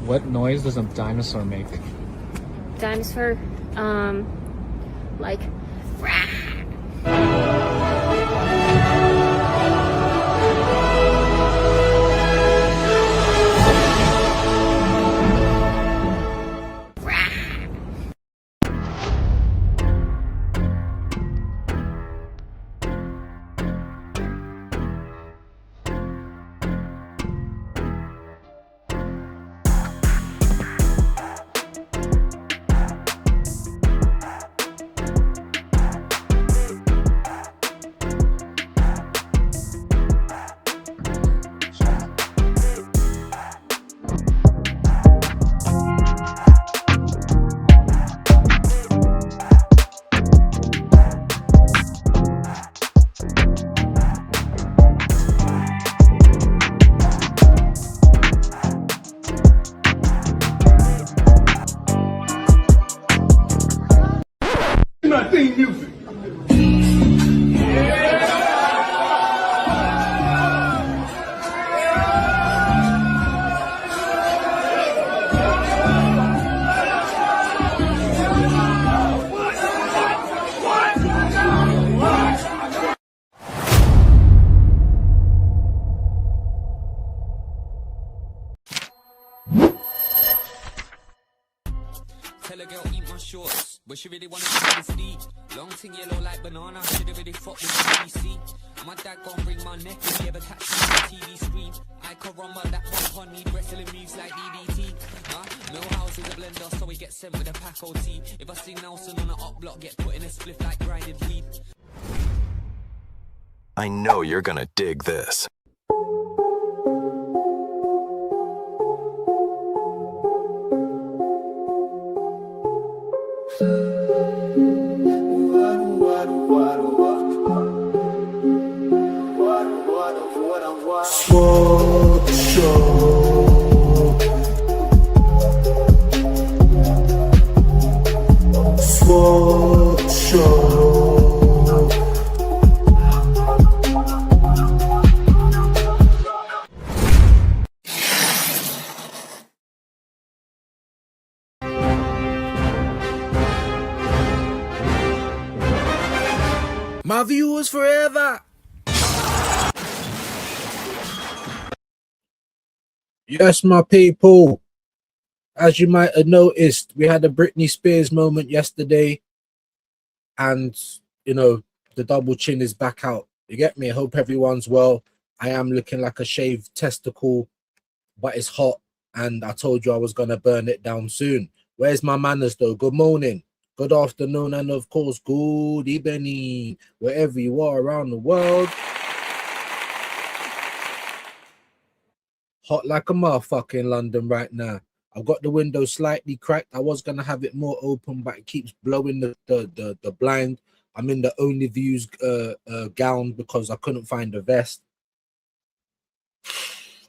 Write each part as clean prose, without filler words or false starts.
What noise does a dinosaur make? Dinosaur, like, my theme music. Tell a girl eat my shorts, but she really wanna see this deep. Long thing yellow like banana, should've really fucked with BBC. My dad gon' bring my neck if he ever catch me on the TV screen. I could run but that one need wrestling moves like DDT. Millhouse is a blender, so he gets sent with a pack OT. If I see Nelson on an up block, get put in a spliff like grinded weed. I know you're gonna dig this. Sword show. Sword show. My viewers forever. Yes, my people. As you might have noticed, we had a Britney Spears moment yesterday. And, you know, the double chin is back out. You get me? I hope everyone's well. I am looking like a shaved testicle, but it's hot. And I told you I was going to burn it down soon. Where's my manners, though? Good morning, good afternoon, and, of course, good evening, wherever you are around the world. Hot like a motherfucker in London right now. I've got the window slightly cracked. I was going to have it more open, but it keeps blowing the blind. I'm in the only views gown because I couldn't find a vest.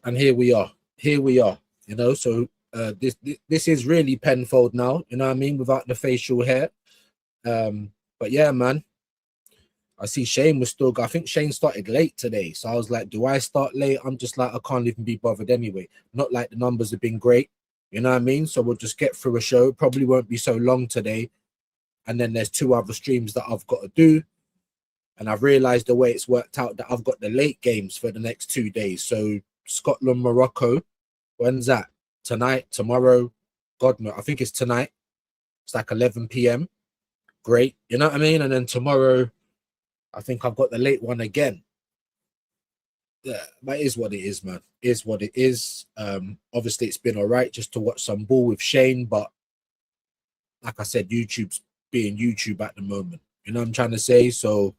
And here we are. Here we are. You know, so this is really Penfold now. You know what I mean? Without the facial hair. But yeah, man. I see Shane was still. I think Shane started late today. So I was like, do I start late? I'm just like, I can't even be bothered anyway. Not like the numbers have been great. You know what I mean? So we'll just get through a show. Probably won't be so long today. And then there's 2 other streams that I've got to do. And I've realized the way it's worked out that I've got the late games for the next 2 days. So Scotland, Morocco. When's that? Tonight, tomorrow? God no, I think it's tonight. It's like 11 p.m. Great. You know what I mean? And then tomorrow, I think I've got the late one again. Yeah, that is what it is, man. Is what it is. Obviously, it's been all right just to watch some ball with Shane, but like I said, YouTube's being YouTube at the moment. You know what I'm trying to say? So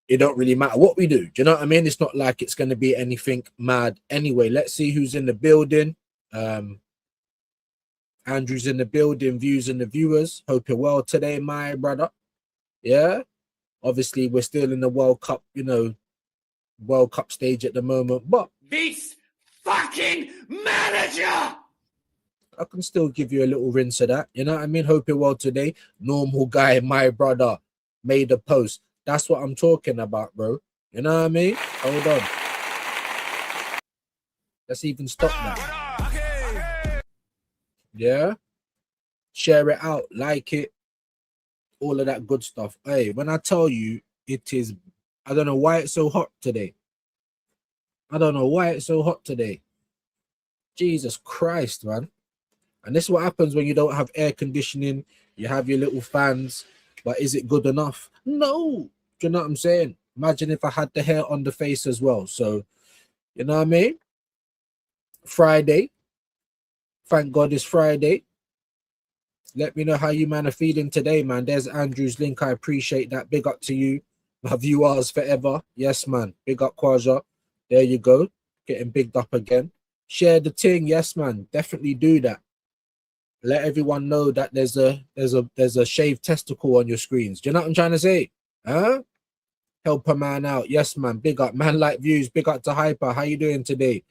it don't really matter what we do. Do you know what I mean? It's not like it's going to be anything mad. Anyway, let's see who's in the building. Andrew's in the building, views and the viewers. Hope you're well today, my brother. Yeah. Obviously, we're still in the World Cup, you know, World Cup stage at the moment, but This fucking manager! I can still give you a little rinse of that. You know what I mean? Hope you're well today. Normal guy, my brother, made a post. That's what I'm talking about, bro. You know what I mean? Hold on. Let's even stop that. Yeah, share it out, like it, all of that good stuff. Hey, when I tell you it is, I don't know why it's so hot today. I don't know why it's so hot today. Jesus Christ, man. And this is what happens when you don't have air conditioning. You have your little fans, but is it good enough? No. Do you know what I'm saying? Imagine if I had the hair on the face as well. So, you know what I mean? Friday. Thank God it's Friday. Let me know how you man are feeling today, man. There's Andrew's link. I appreciate that. Big up to you. My viewers forever. Yes, man. Big up, Kwaja. There you go. Getting bigged up again. Share the thing. Yes, man. Definitely do that. Let everyone know that there's a shaved testicle on your screens. Do you know what I'm trying to say? Huh? Help a man out. Yes, man. Big up. Man like views. Big up to Hyper. How you doing today?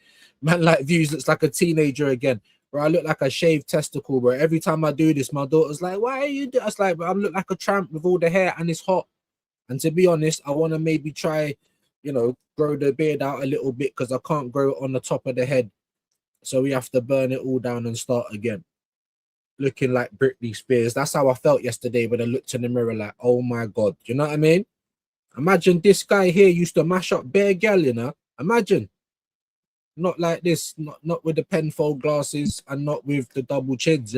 Man like views looks like a teenager again. Bro, I look like a shaved testicle, bro. Every time I do this, my daughter's like, why are you doing? I was like, I look like a tramp with all the hair and it's hot. And to be honest, I want to maybe try, grow the beard out a little bit because I can't grow it on the top of the head. So we have to burn it all down and start again. Looking like Britney Spears. That's how I felt yesterday when I looked in the mirror like, oh my God. You know what I mean? Imagine this guy here used to mash up bare gal, Imagine. Not like this, not with the penfold glasses and not with the double chins,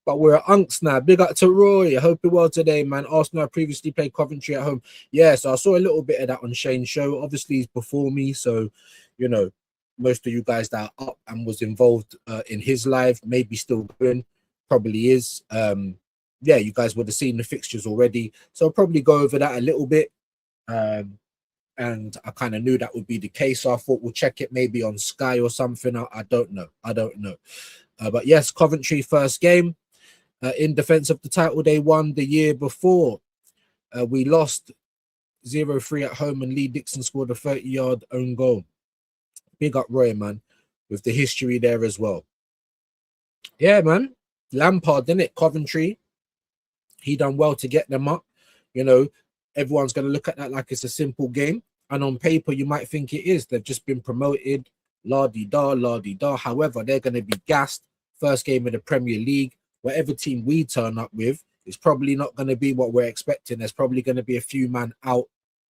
But we're unks now. Big up to Roy. I hope you're well today, man. Arsenal previously played Coventry at home. Yeah, so I saw a little bit of that on Shane's show. Obviously, he's before me, so most of you guys that are up and was involved in his live, maybe still going, probably is. Yeah, you guys would have seen the fixtures already, so I'll probably go over that a little bit. And I kind of knew that would be the case, so I thought we'll check it maybe on Sky or something. I don't know. But yes, Coventry first game in defense of the title they won the year before. We lost 0-3 at home and Lee Dixon scored a 30-yard own goal. Big up Roy, man, with the history there as well. Yeah, man. Lampard, didn't it? Coventry. He done well to get them up. Everyone's going to look at that like it's a simple game. And on paper, you might think it is. They've just been promoted. La-di-da, la-di-da. However, they're going to be gassed. First game of the Premier League. Whatever team we turn up with, it's probably not going to be what we're expecting. There's probably going to be a few man out.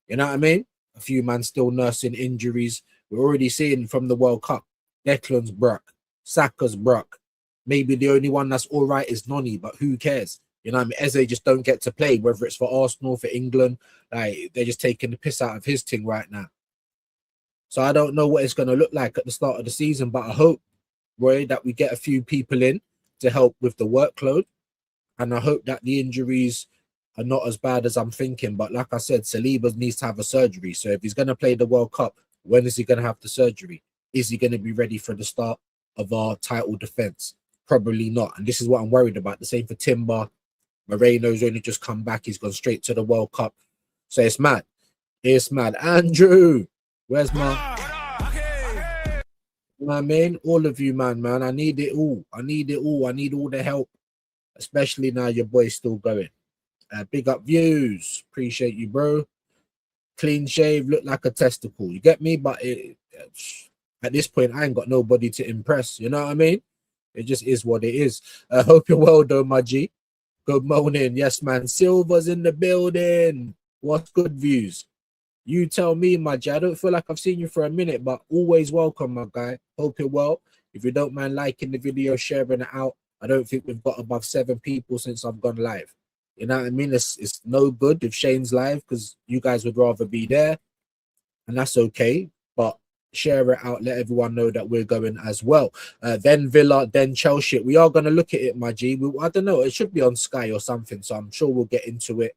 You know what I mean? A few man still nursing injuries. We're already seeing from the World Cup. Declan's broke. Saka's broke. Maybe the only one that's all right is Noni, but who cares? You know what I mean? Eze just don't get to play, whether it's for Arsenal, for England. Like, they're just taking the piss out of his thing right now. So I don't know what it's going to look like at the start of the season, but I hope, Roy, that we get a few people in to help with the workload. And I hope that the injuries are not as bad as I'm thinking. But like I said, Saliba needs to have a surgery. So if he's going to play the World Cup, when is he going to have the surgery? Is he going to be ready for the start of our title defense? Probably not. And this is what I'm worried about. The same for Timber. Moreno's only just come back. He's gone straight to the World Cup. So it's mad. It's mad. Andrew, where's my... You know what I mean? All of you, man. I need it all. I need all the help. Especially now your boy's still going. Big up views. Appreciate you, bro. Clean shave, look like a testicle. You get me? But at this point, I ain't got nobody to impress. You know what I mean? It just is what it is. I hope you're well, though, my G. Good morning. Yes, man. Silver's in the building. What's good views? You tell me, my G. I don't feel like I've seen you for a minute, but always welcome, my guy. Hope you're well. If you don't mind liking the video, sharing it out. I don't think we've got above 7 people since I've gone live. You know what I mean? It's no good if Shane's live because you guys would rather be there. And that's okay. But share it out. Let everyone know that we're going as well. Then Villa, then Chelsea. We are going to look at it, my G. I don't know. It should be on Sky or something. So I'm sure we'll get into it.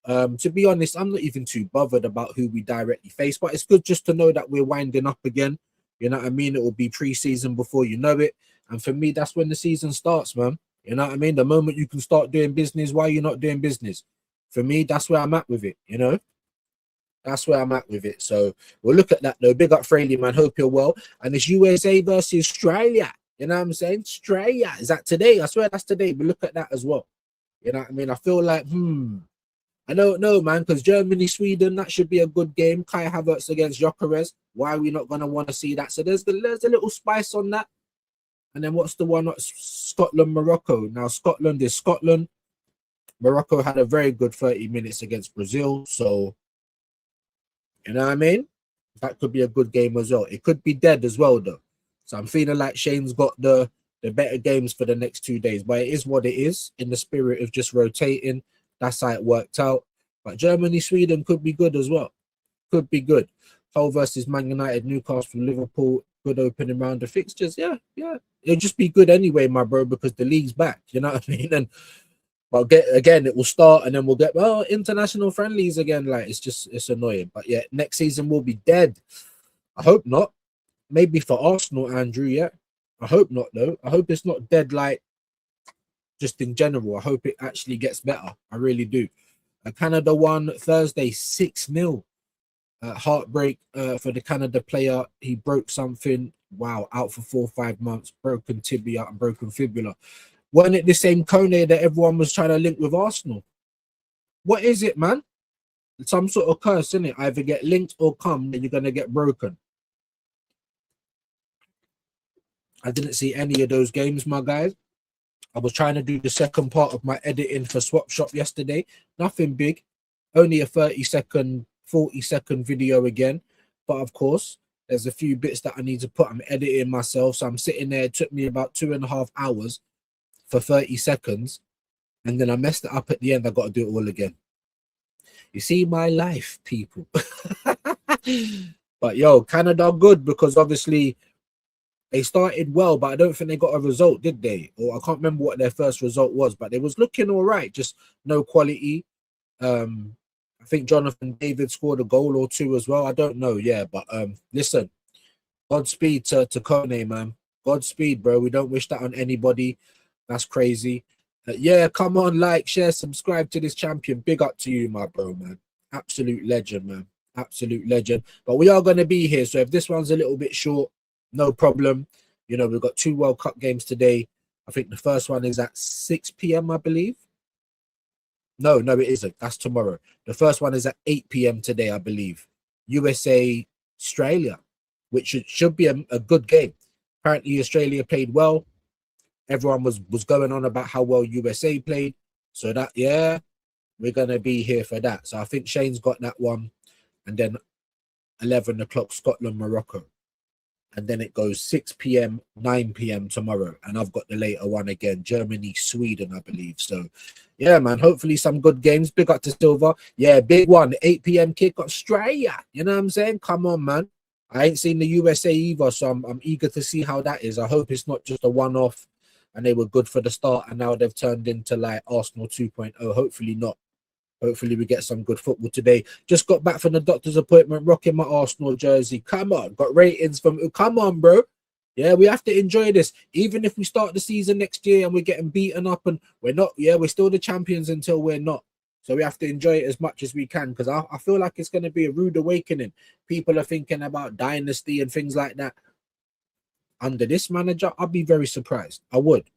To be honest, I'm not even too bothered about who we directly face. But it's good just to know that we're winding up again. You know what I mean? It will be pre-season before you know it. And for me, that's when the season starts, man. You know what I mean? The moment you can start doing business, why you're not doing business? For me, that's where I'm at with it, That's where I'm at with it. So we'll look at that, though. Big up Fraley, man. Hope you're well. And it's USA versus Australia. You know what I'm saying? Australia. Is that today? I swear that's today. But look at that as well. You know what I mean? I feel like, I don't know, man, because Germany, Sweden, that should be a good game. Kai Havertz against Gyökeres. Why are we not going to want to see that? So there's a little spice on that. And then what's the one? Scotland, Morocco. Now Scotland is Scotland. Morocco had a very good 30 minutes against Brazil. So, you know what I mean? That could be a good game as well. It could be dead as well, though. So I'm feeling like Shane's got the better games for the next 2 days. But it is what it is, in the spirit of just rotating. That's how it worked out. But Germany, Sweden could be good as well. Could be good. Hull versus Man United, Newcastle, Liverpool, good opening round of fixtures. Yeah. It'll just be good anyway, my bro, because the league's back. You know what I mean? And but it will start, and then we'll get international friendlies again. Like it's annoying. But yeah, next season will be dead. I hope not. Maybe for Arsenal, Andrew. Yeah, I hope not though. I hope it's not dead. Like just in general, I hope it actually gets better. I really do. Canada won Thursday 6-0. Heartbreak for the Canada player. He broke something. Wow, out for 4 or 5 months. Broken tibia and broken fibula. Wasn't it the same Kone that everyone was trying to link with Arsenal? What is it, man? It's some sort of curse, isn't it? Either get linked or come, then you're going to get broken. I didn't see any of those games, my guys. I was trying to do the second part of my editing for Swap Shop yesterday. Nothing big. Only a 30-second, 40-second video again. But of course, there's a few bits that I need to put. I'm editing myself. So I'm sitting there. It took me about 2.5 hours for 30 seconds. And then I messed it up at the end. I got to do it all again. You see my life, people. But yo, Canada good, because obviously they started well, but I don't think they got a result, did they? Or I can't remember what their first result was, but they was looking all right, just no quality. I think Jonathan David scored a goal or two as well. I don't know, yeah, but listen, Godspeed to Kone, man. Godspeed, bro. We don't wish that on anybody. That's crazy. Yeah, come on, like, share, subscribe to this champion. Big up to you, my bro, man. Absolute legend, man. Absolute legend. But we are going to be here, so if this one's a little bit short, no problem. You know, we've got 2 World Cup games today. I think the first one is at 6 p.m, I believe. No, it isn't. That's tomorrow. The first one is at 8 p.m. today, I believe. USA, Australia, which should be a good game. Apparently, Australia played well. Everyone was going on about how well USA played. So that, yeah, we're going to be here for that. So I think Shane's got that one. And then 11 o'clock, Scotland, Morocco. And then it goes 6 p.m, 9 p.m. tomorrow. And I've got the later one again, Germany, Sweden, I believe. So, yeah, man, hopefully some good games. Big up to Silver. Yeah, big one, 8 p.m. kick, Australia. You know what I'm saying? Come on, man. I ain't seen the USA either, so I'm eager to see how that is. I hope it's not just a one-off and they were good for the start and now they've turned into like Arsenal 2.0. Hopefully not. Hopefully we get some good football today. Just got back from the doctor's appointment, rocking my Arsenal jersey. Come on, got ratings from... Come on, bro. Yeah, we have to enjoy this. Even if we start the season next year and we're getting beaten up and we're not... Yeah, we're still the champions until we're not. So we have to enjoy it as much as we can, because I feel like it's going to be a rude awakening. People are thinking about dynasty and things like that. Under this manager, I'd be very surprised. I would.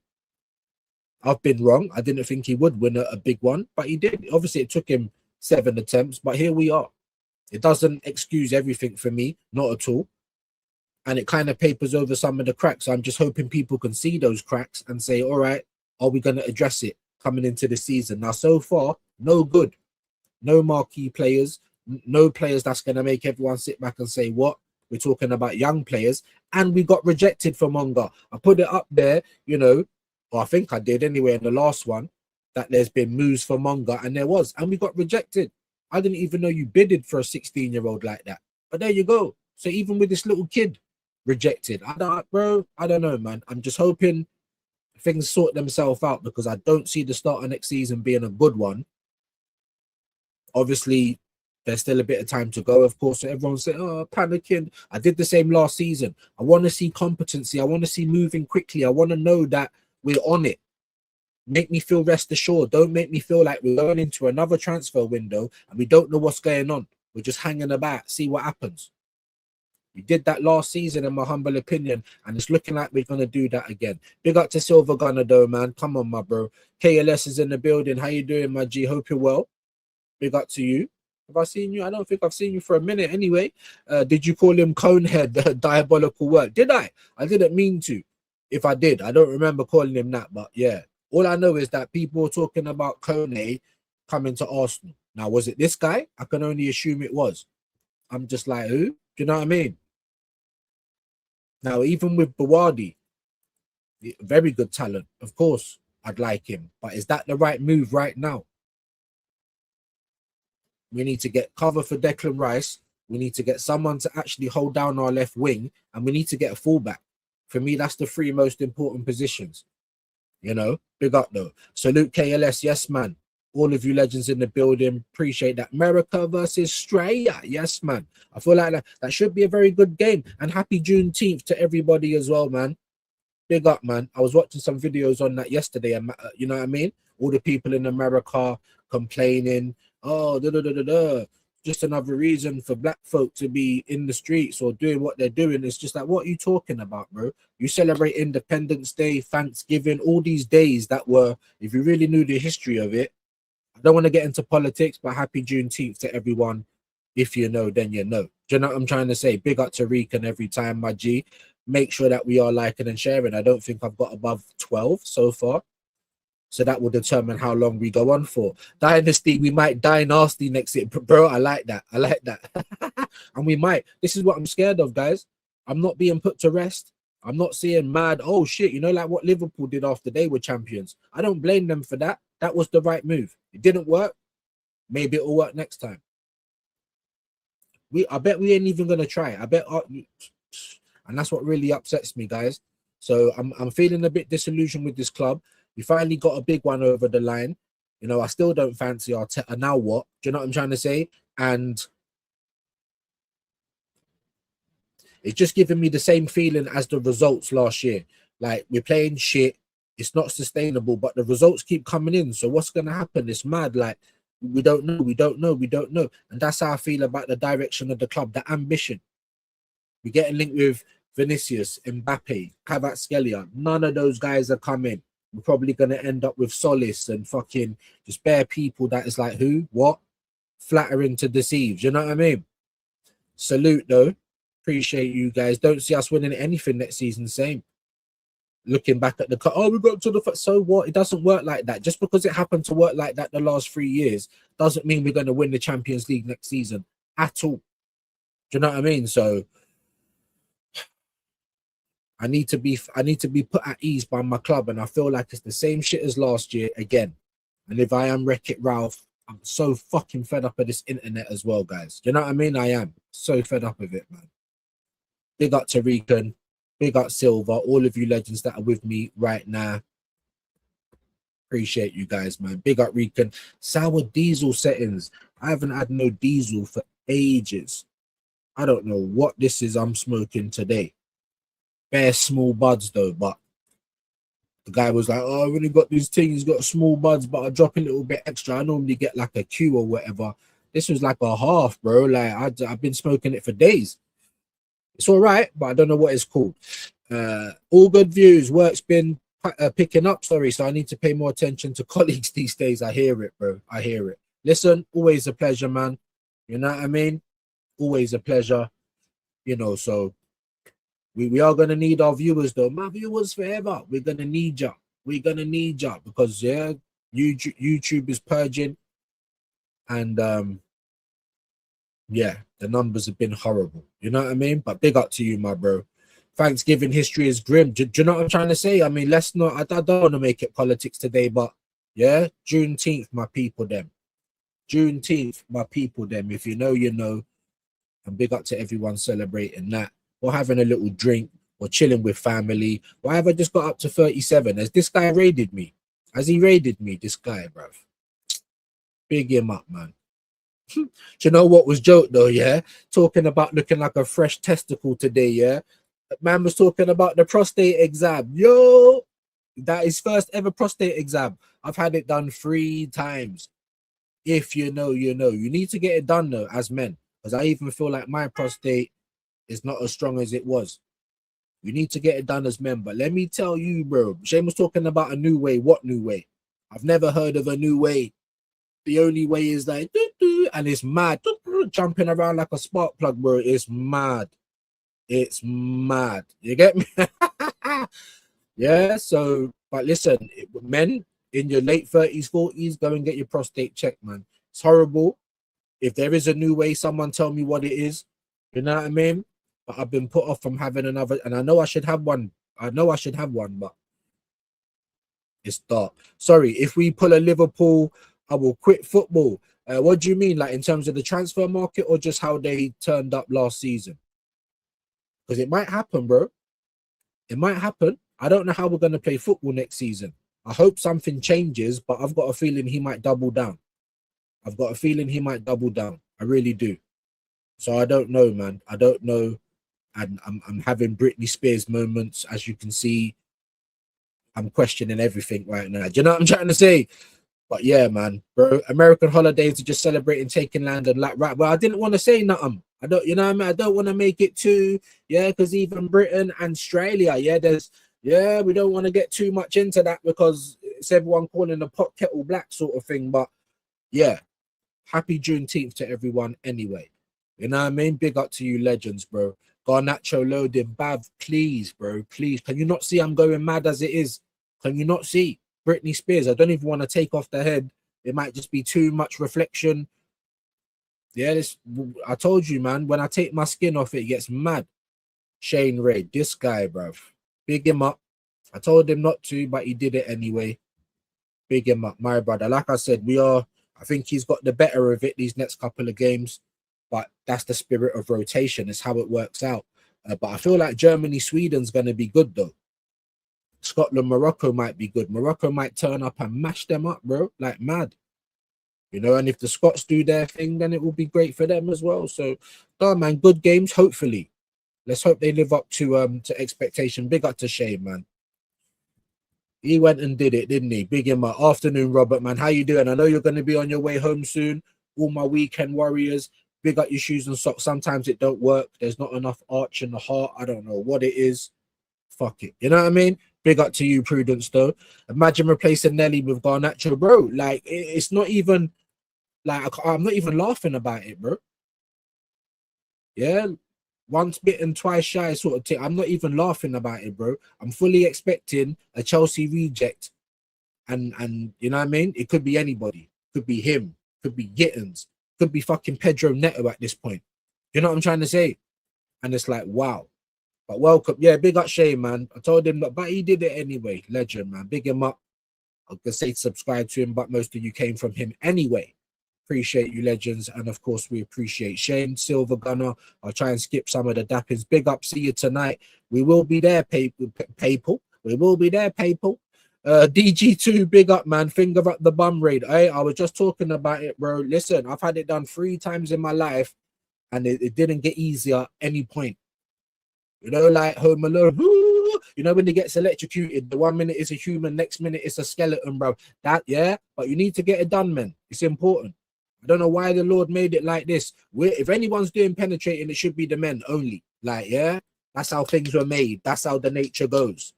I've been wrong. I didn't think he would win a big one, but he did. Obviously, it took him 7 attempts, but here we are. It doesn't excuse everything for me, not at all. And it kind of papers over some of the cracks. I'm just hoping people can see those cracks and say, all right, are we going to address it coming into the season? Now, so far, no good. No marquee players. No players that's going to make everyone sit back and say, what? We're talking about young players. And we got rejected for Monga. I put it up there, you know, or I think I did anyway in the last one, that there's been moves for Monga, and there was, and we got rejected. I didn't even know you bidded for a 16-year-old like that. But there you go. So even with this little kid rejected, I don't know, man. I'm just hoping things sort themselves out, because I don't see the start of next season being a good one. Obviously, there's still a bit of time to go, of course. So everyone's saying, oh, panicking. I did the same last season. I want to see competency. I want to see moving quickly. I want to know that we're on it. Make me feel rest assured. Don't make me feel like we're going into another transfer window and we don't know what's going on. We're just hanging about, see what happens. We did that last season, in my humble opinion, and it's looking like we're going to do that again. Big up to Silver Gunner, though, man. Come on, my bro. KLS is in the building. How you doing, my G? Hope you're well. Big up to you. Have I seen you? I don't think I've seen you for a minute anyway. Did you call him Conehead, diabolical word? Did I? I didn't mean to. If I did, I don't remember calling him that, but yeah. All I know is that people were talking about Kone coming to Arsenal. Now, was it this guy? I can only assume it was. I'm just like, who? Do you know what I mean? Now, even with Bawadi, very good talent. Of course, I'd like him. But is that the right move right now? We need to get cover for Declan Rice. We need to get someone to actually hold down our left wing. And we need to get a fullback. For me, that's the three most important positions. You know, big up though. Salute KLS. Yes, man. All of you legends in the building. Appreciate that. America versus Australia. Yes, man. I feel like that should be a very good game. And happy Juneteenth to everybody as well, man. Big up, man. I was watching some videos on that yesterday, and you know what I mean? All the people in America complaining, oh, just another reason for black folk to be in the streets or doing what they're doing. It's just like, what are you talking about, bro? You celebrate Independence Day, Thanksgiving, all these days that were, if you really knew the history of it, I don't want to get into politics, but happy Juneteenth to everyone. If you know, then you know. Do you know what I'm trying to say? Big up to Rican every time, my G. Make sure that we are liking and sharing. I don't think I've got above 12 so far. So that will determine how long we go on for. Dynasty, we might die nasty next year. Bro, I like that. I like that. And we might. This is what I'm scared of, guys. I'm not being put to rest. I'm not seeing mad, oh shit, you know, like what Liverpool did after they were champions. I don't blame them for that. That was the right move. It didn't work. Maybe it'll work next time. I bet we ain't even gonna try. I bet, and that's what really upsets me, guys. So I'm feeling a bit disillusioned with this club. We finally got a big one over the line. You know, I still don't fancy Arteta. Now what? Do you know what I'm trying to say? And it's just giving me the same feeling as the results last year. Like, we're playing shit. It's not sustainable, but the results keep coming in. So what's going to happen? It's mad. Like, we don't know. And that's how I feel about the direction of the club, the ambition. We're getting linked with Vinicius, Mbappe, Kvaratskhelia. None of those guys are coming. We're probably going to end up with Solis and fucking just bare people that is like, who? What? Flattering to deceive. You know what I mean? Salute, though. Appreciate you guys. Don't see us winning anything next season. Same. Looking back at the cut, oh, we got to the so what? It doesn't work like that. Just because it happened to work like that the last 3 years doesn't mean we're going to win the Champions League next season at all. Do you know what I mean? So I need to be put at ease by my club, and I feel like it's the same shit as last year again. And if I am Wreck-It Ralph, I'm so fucking fed up of this internet as well, guys. Do you know what I mean? I am so fed up of it, man. Big up to Rican. Big up Silver, all of you legends that are with me right now. Appreciate you guys, man. Big up Rican. Sour diesel settings. I haven't had no diesel for ages. I don't know what this is I'm smoking today. Bare small buds though, but the guy was like, oh, I've only got these things, got small buds, but I drop a little bit extra. I normally get like a Q or whatever. This was like a half, bro. Like I've been smoking it for days. It's all right, but I don't know what it's called. All good views. Work's been picking up. Sorry, so I need to pay more attention to colleagues these days. I hear it, bro. I hear it. Listen, always a pleasure, man. You know what I mean? Always a pleasure. You know, so we are going to need our viewers, though. My viewers forever. We're going to need you. We're going to need you because, yeah, YouTube is purging. And, yeah, the numbers have been horrible. You know what I mean? But big up to you, my bro. Thanksgiving history is grim. Do you know what I'm trying to say? I mean, let's not, I don't want to make it politics today, but yeah, Juneteenth, my people, them. Juneteenth, my people, them. If you know, you know. And big up to everyone celebrating that. Or having a little drink, or chilling with family. Why have I just got up to 37? Has this guy raided me? Has he raided me, this guy, bruv? Big him up, man. Do you know what was joke though? Yeah, talking about looking like a fresh testicle today. Yeah, man was talking about the prostate exam. Yo, that is first ever prostate exam. I've had it done 3 times. If you know, you know. You need to get it done though, as men, because I even feel like my prostate is not as strong as it was. You need to get it done as men. But let me tell you, bro. Shane was talking about a new way. What new way? I've never heard of a new way. The only way is like, and it's mad, jumping around like a spark plug, bro. It's mad. It's mad. You get me? Yeah, so but listen, men in your late 30s, 40s, go and get your prostate checked, man. It's horrible. If there is a new way, someone tell me what it is. You know what I mean? But I've been put off from having another, and I know I should have one. I know I should have one, but it's dark. Sorry, if we pull a Liverpool, I will quit football. What do you mean, like in terms of the transfer market, or just how they turned up last season? Because it might happen, bro. It might happen. I don't know how we're going to play football next season. I hope something changes, but I've got a feeling he might double down. I've got a feeling he might double down. I really do. So I don't know, man. I don't know. And I'm having Britney Spears moments, as you can see. I'm questioning everything right now. Do you know what I'm trying to say? But yeah, man, bro. American holidays are just celebrating taking land and like right. Well, I didn't want to say nothing. I don't, you know what I mean? I don't want to make it too, yeah, because even Britain and Australia, yeah, we don't want to get too much into that because it's everyone calling the pot kettle black sort of thing. But yeah, happy Juneteenth to everyone anyway. You know what I mean? Big up to you legends, bro. Garnacho loading, Bav, please, bro, please. Can you not see I'm going mad as it is? Can you not see? Britney Spears, I don't even want to take off the head. It might just be too much reflection. Yeah, I told you, man, when I take my skin off, it gets mad. Shane Ray, this guy, bruv. Big him up. I told him not to, but he did it anyway. Big him up, my brother. Like I said, I think he's got the better of it these next couple of games, but that's the spirit of rotation. It's how it works out. But I feel like Germany, Sweden's going to be good, though. Scotland, Morocco might be good. Morocco might turn up and mash them up, bro, like mad. You know, and if the Scots do their thing, then it will be great for them as well. So, man, good games, hopefully. Let's hope they live up to expectation. Big up to Shane, man. He went and did it, didn't he? Big in my afternoon, Robert, man. How you doing? I know you're going to be on your way home soon. All my weekend warriors, big up your shoes and socks. Sometimes it don't work. There's not enough arch in the heart. I don't know what it is. Fuck it. You know what I mean? Big up to you, Prudence, though. Imagine replacing Nelly with Garnacho, bro. Like, it's not even, like, I'm not even laughing about it, bro. Yeah? Once bitten, twice shy sort of thing. I'm not even laughing about it, bro. I'm fully expecting a Chelsea reject. And you know what I mean? It could be anybody. Could be him. Could be Gittins. Could be fucking Pedro Neto at this point. You know what I'm trying to say? And it's like, wow. But welcome. Yeah, big up Shane, man. I told him that, but he did it anyway. Legend, man. Big him up. I was going to say subscribe to him, but most of you came from him anyway. Appreciate you, legends. And of course, we appreciate Shane, Silver Gunner. I'll try and skip some of the dappings. Big up. See you tonight. We will be there, people. We will be there, people. DG2, big up, man. Finger up the bum raid. Hey, I was just talking about it, bro. Listen, I've had it done 3 times in my life, and it didn't get easier at any point. You know, like Home Alone. You know, when he gets electrocuted, the 1 minute is a human, next minute it's a skeleton, bro. That, yeah, but you need to get it done, man. It's important. I don't know why the Lord made it like this. If anyone's doing penetrating, it should be the men only. Like, yeah, that's how things were made. That's how the nature goes.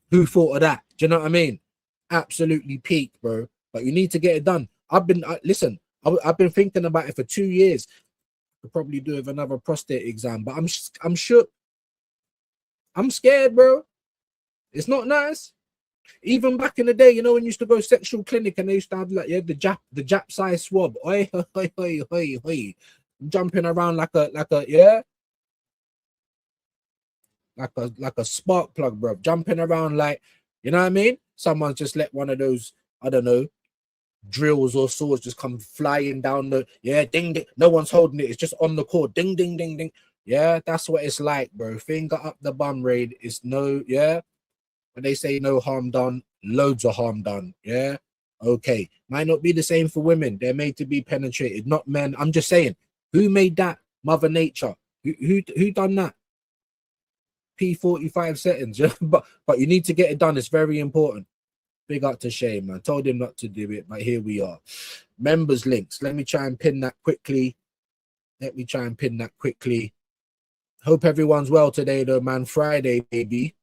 Who thought of that? Do you know what I mean? Absolutely peak, bro. But you need to get it done. I've been thinking about it for 2 years. Could probably do with another prostate exam, but I'm shook. I'm scared, bro. It's not nice. Even back in the day, you know, when you used to go sexual clinic and they used to have like, yeah, the Jap size swab. Oi, oi, oi, oi, oi. Jumping around like a yeah, like a spark plug, bro. Jumping around like, you know what I mean? Someone's just let one of those, I don't know, drills or swords just come flying down the, yeah, ding ding. No one's holding it. It's just on the cord. Ding ding ding ding. Yeah, that's what it's like, bro. Finger up the bum raid. It's no, yeah. When they say no harm done, loads of harm done. Yeah. Okay. Might not be the same for women. They're made to be penetrated, not men. I'm just saying, who made that? Mother Nature. Who done that? P45 settings. Yeah? But you need to get it done. It's very important. Big up to Shane, man. Told him not to do it, but here we are. Members links. Let me try and pin that quickly. Hope everyone's well today, though, man. Friday, baby.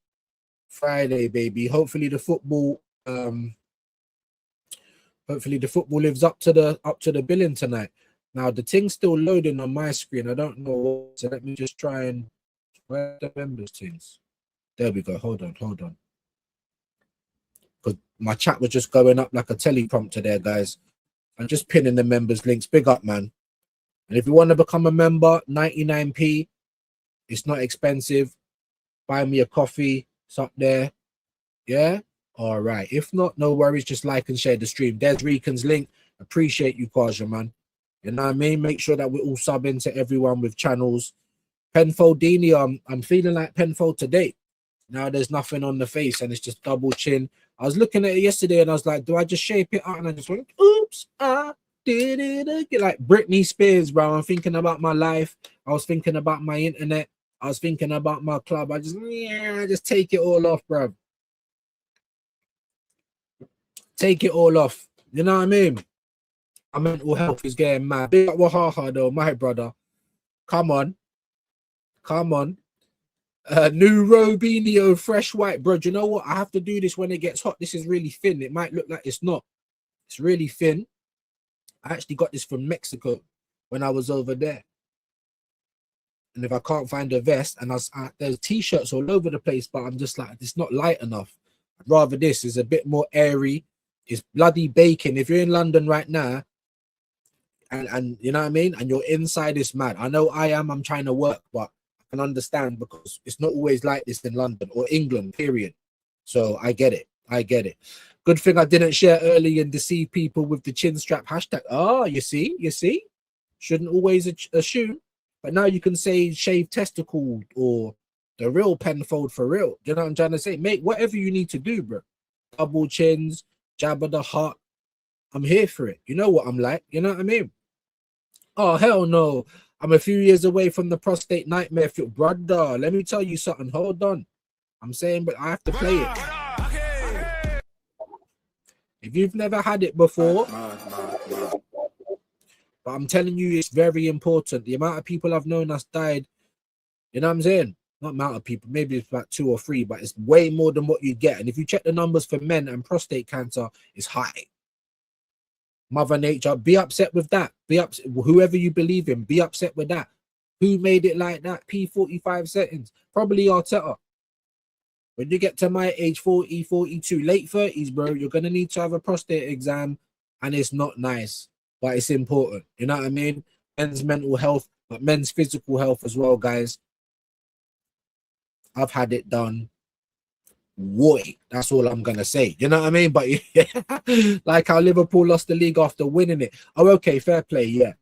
Hopefully the football lives up to the billing tonight. Now the thing's still loading on my screen. I don't know, so let me just try and where are the members things. There we go. Hold on. Because my chat was just going up like a teleprompter there, guys. I'm just pinning the members links. Big up, man. And if you want to become a member, 99p. It's not expensive. Buy me a coffee. It's up there. Yeah? All right. If not, no worries. Just like and share the stream. There's Rican's link. Appreciate you, Kaja, man. You know what I mean? Make sure that we're all subbing to everyone with channels. Penfoldini, I'm feeling like Penfold today. Now there's nothing on the face and it's just double chin. I was looking at it yesterday and I was like, do I just shape it out? And I just went, oops, I did it again. Like Britney Spears, bro. I'm thinking about my life. I was thinking about my internet. I was thinking about my club. I just take it all off, bro. Take it all off. You know what I mean? My mental health is getting mad. Big up Wahaha though, my brother. Come on. New Robinho, fresh white, bro. Do you know what? I have to do this when it gets hot. This is really thin. It might look like it's not. It's really thin. I actually got this from Mexico when I was over there. And if I can't find a vest, and there's t-shirts all over the place, but I'm just like, it's not light enough. I'd rather this is a bit more airy. It's bloody baking. If you're in London right now, and you know what I mean, and your inside is mad. I know I'm trying to work, but I can understand because it's not always like this in London or England, period. So I get it. Good thing I didn't share early and deceive people with the chin strap hashtag. Oh, you see? Shouldn't always assume. But now you can say shave testicle or the real Penfold for real. Do you know what I'm trying to say? Make whatever you need to do, bro. Double chins, jab of the heart. I'm here for it. You know what I'm like. You know what I mean? Oh, hell no. I'm a few years away from the prostate nightmare. Brother, let me tell you something. Hold on. I'm saying, but I have to play it. If you've never had it before, but I'm telling you, it's very important. The amount of people I've known that's died, you know what I'm saying? Not amount of people, maybe it's about 2 or 3, but it's way more than what you get. And if you check the numbers for men and prostate cancer, it's high. Mother Nature, be upset with that. Be upset, whoever you believe in, be upset with that. Who made it like that? P45 settings, probably Arteta. When you get to my age, 40, 42, late 30s, bro, you're going to need to have a prostate exam, and it's not nice, but it's important. You know what I mean? Men's mental health, but men's physical health as well, guys. I've had it done. Boy, that's all I'm gonna say. You know what I mean? But like how Liverpool lost the league after winning it. Oh, okay, fair play, yeah.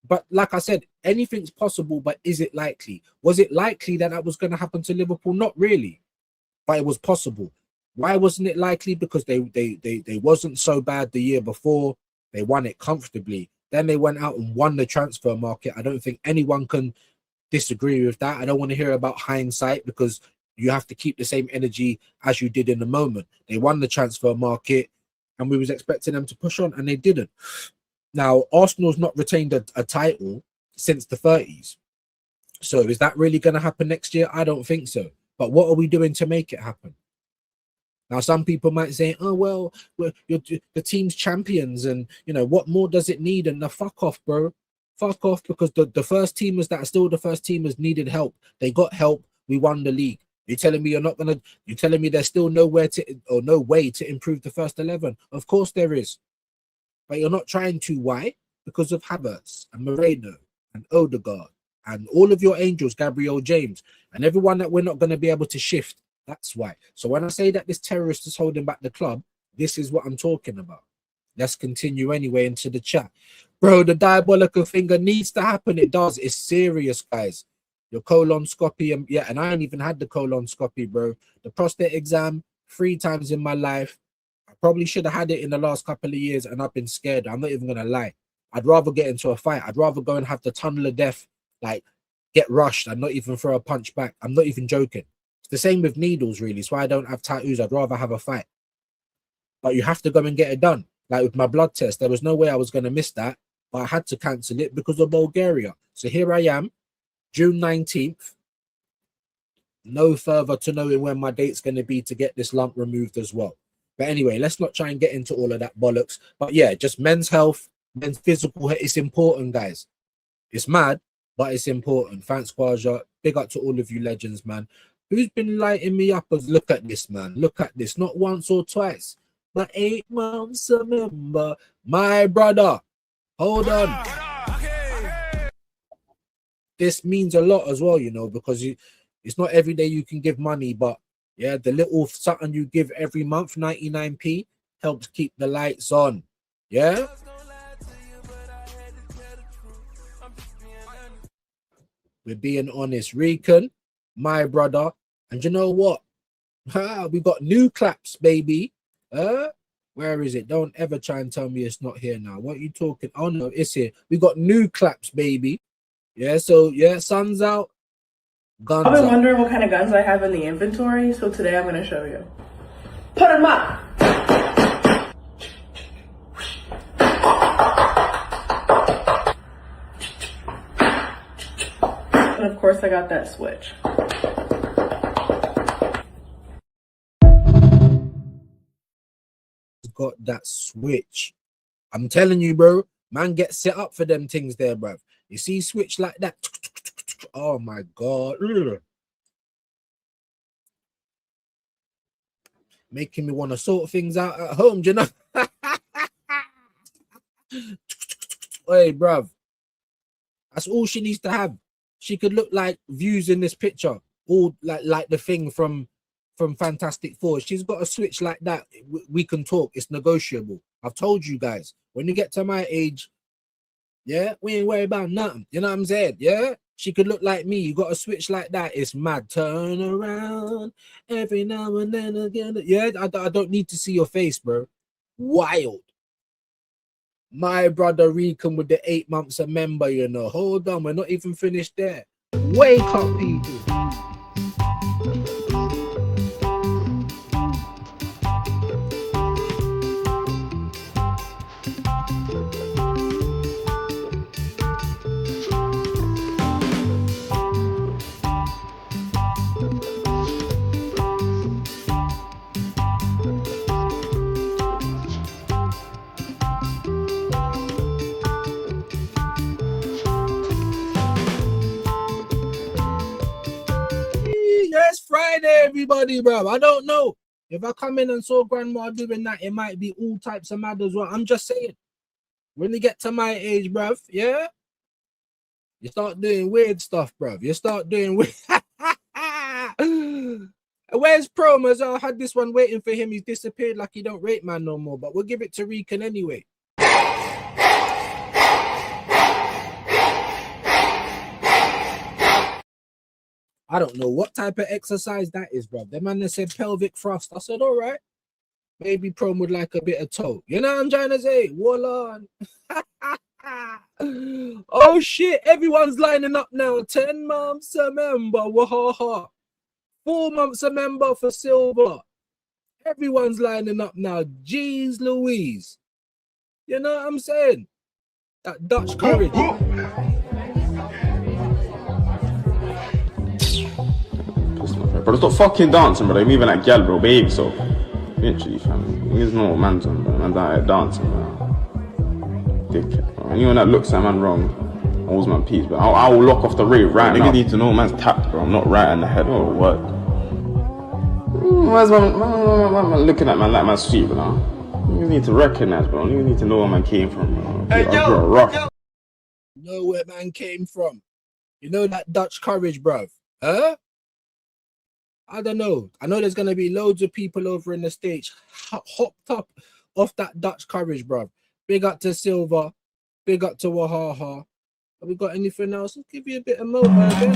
But like I said, anything's possible, but is it likely? Was it likely that was going to happen to Liverpool? Not really, but it was possible. Why wasn't it likely? Because they wasn't so bad the year before. They won it comfortably. Then they went out and won the transfer market. I don't think anyone can disagree with that. I don't want to hear about hindsight because you have to keep the same energy as you did in the moment. They won the transfer market and we was expecting them to push on and they didn't. Now, Arsenal's not retained a title since the 30s. So is that really going to happen next year? I don't think so. But what are we doing to make it happen? Now, some people might say, oh, well, the team's champions and, you know, what more does it need? And the fuck off, bro. Fuck off, because the first teamers that are still the first teamers needed help. They got help. We won the league. You're telling me you're telling me there's still no way to improve the first 11? Of course there is. But you're not trying to. Why? Because of Havertz and Moreno and Odegaard and all of your angels, Gabriel James, and everyone that we're not going to be able to shift. That's why. So when I say that this terrorist is holding back the club, this is what I'm talking about. Let's continue anyway into the chat. Bro, the diabolical finger needs to happen. It does. It's serious, guys. Your colonoscopy, and I ain't even had the colonoscopy, bro. The prostate exam 3 times in my life. I probably should have had it in the last couple of years, and I've been scared. I'm not even gonna lie. I'd rather get into a fight. I'd rather go and have the tunnel of death, like get rushed and not even throw a punch back. I'm not even joking. It's the same with needles, really. It's why I don't have tattoos. I'd rather have a fight. But you have to go and get it done. Like with my blood test, there was no way I was gonna miss that, but I had to cancel it because of Bulgaria. So here I am. June 19th, no further to knowing when my date's going to be to get this lump removed as well. But anyway, let's not try and get into all of that bollocks. But yeah, just men's health, men's physical health, it's important, guys. It's mad, but it's important. Thanks, Kwaja. Big up to all of you legends, man. Who's been lighting me up as look at this, man? Look at this, not once or twice, but 8 months a member. My brother, hold on. This means a lot as well, you know, because it's not every day you can give money, but yeah, the little something you give every month, 99p, helps keep the lights on. Yeah. We're being honest. Rican, my brother. And you know what? We got new claps, baby. Where is it? Don't ever try and tell me it's not here now. What are you talking? Oh no, it's here. We got new claps, baby. Yeah, so yeah, sun's out. Guns I've been out. wondering what kind of guns I have in the inventory, so today I'm going to show you. Put them up! And of course I got that switch. Got that switch. I'm telling you, bro, man, get set up for them things there, bro. You see switch like that. Oh my god. Ugh. Making me want to sort things out at home, do you know? Hey, bruv. That's all she needs to have. She could look like Views in this picture. All like the thing from Fantastic Four. She's got a switch like that. We can talk. It's negotiable. I've told you guys. When you get to my age, yeah, we ain't worried about nothing. You know what I'm saying? Yeah? She could look like me. You got a switch like that. It's mad. Turn around every now and then again. Yeah, I don't need to see your face, bro. Wild. My brother Rican with the 8 months a member, you know. Hold on, we're not even finished there. Wake up, people. Yes, Friday, everybody, bro. I don't know. If I come in and saw grandma doing that, it might be all types of mad as well. I'm just saying. When you get to my age, bruv, yeah, you start doing weird stuff, bruv. You start doing weird. Where's Promos? I had this one waiting for him. He's disappeared like he don't rate man no more. But we'll give it to Rican anyway. I don't know what type of exercise that is, bro. The man that said pelvic thrust. I said, all right. Maybe Prom would like a bit of toe. You know what I'm trying to say? Wall on. Oh, shit. Everyone's lining up now. 10 months a member. Wahaha. 4 months a member for silver. Everyone's lining up now. Jeez Louise. You know what I'm saying? That Dutch courage. Bro, stop fucking dancing, bro. They're moving like gal, bro. Behave yourself. Literally, fam. There's no man's on, bro. Man's out here dancing, bro. Dickhead, bro. Anyone that looks at man wrong, owes man peace, but I will lock off the rave right now. Niggas need to know man's tapped, bro. I'm not right in the head. Oh, what? Why's man looking at man like man's sweet, bro? Niggas need to recognize, bro. Niggas need to know where man came from, bro. Hey, yo, rough. Know where man came from. You know that Dutch courage, bruv. Huh? I don't know. I know there's going to be loads of people over in the stage hopped up off that Dutch courage, bruv. Big up to Silver. Big up to Wahaha. Have we got anything else? Let's give you a bit of more, again.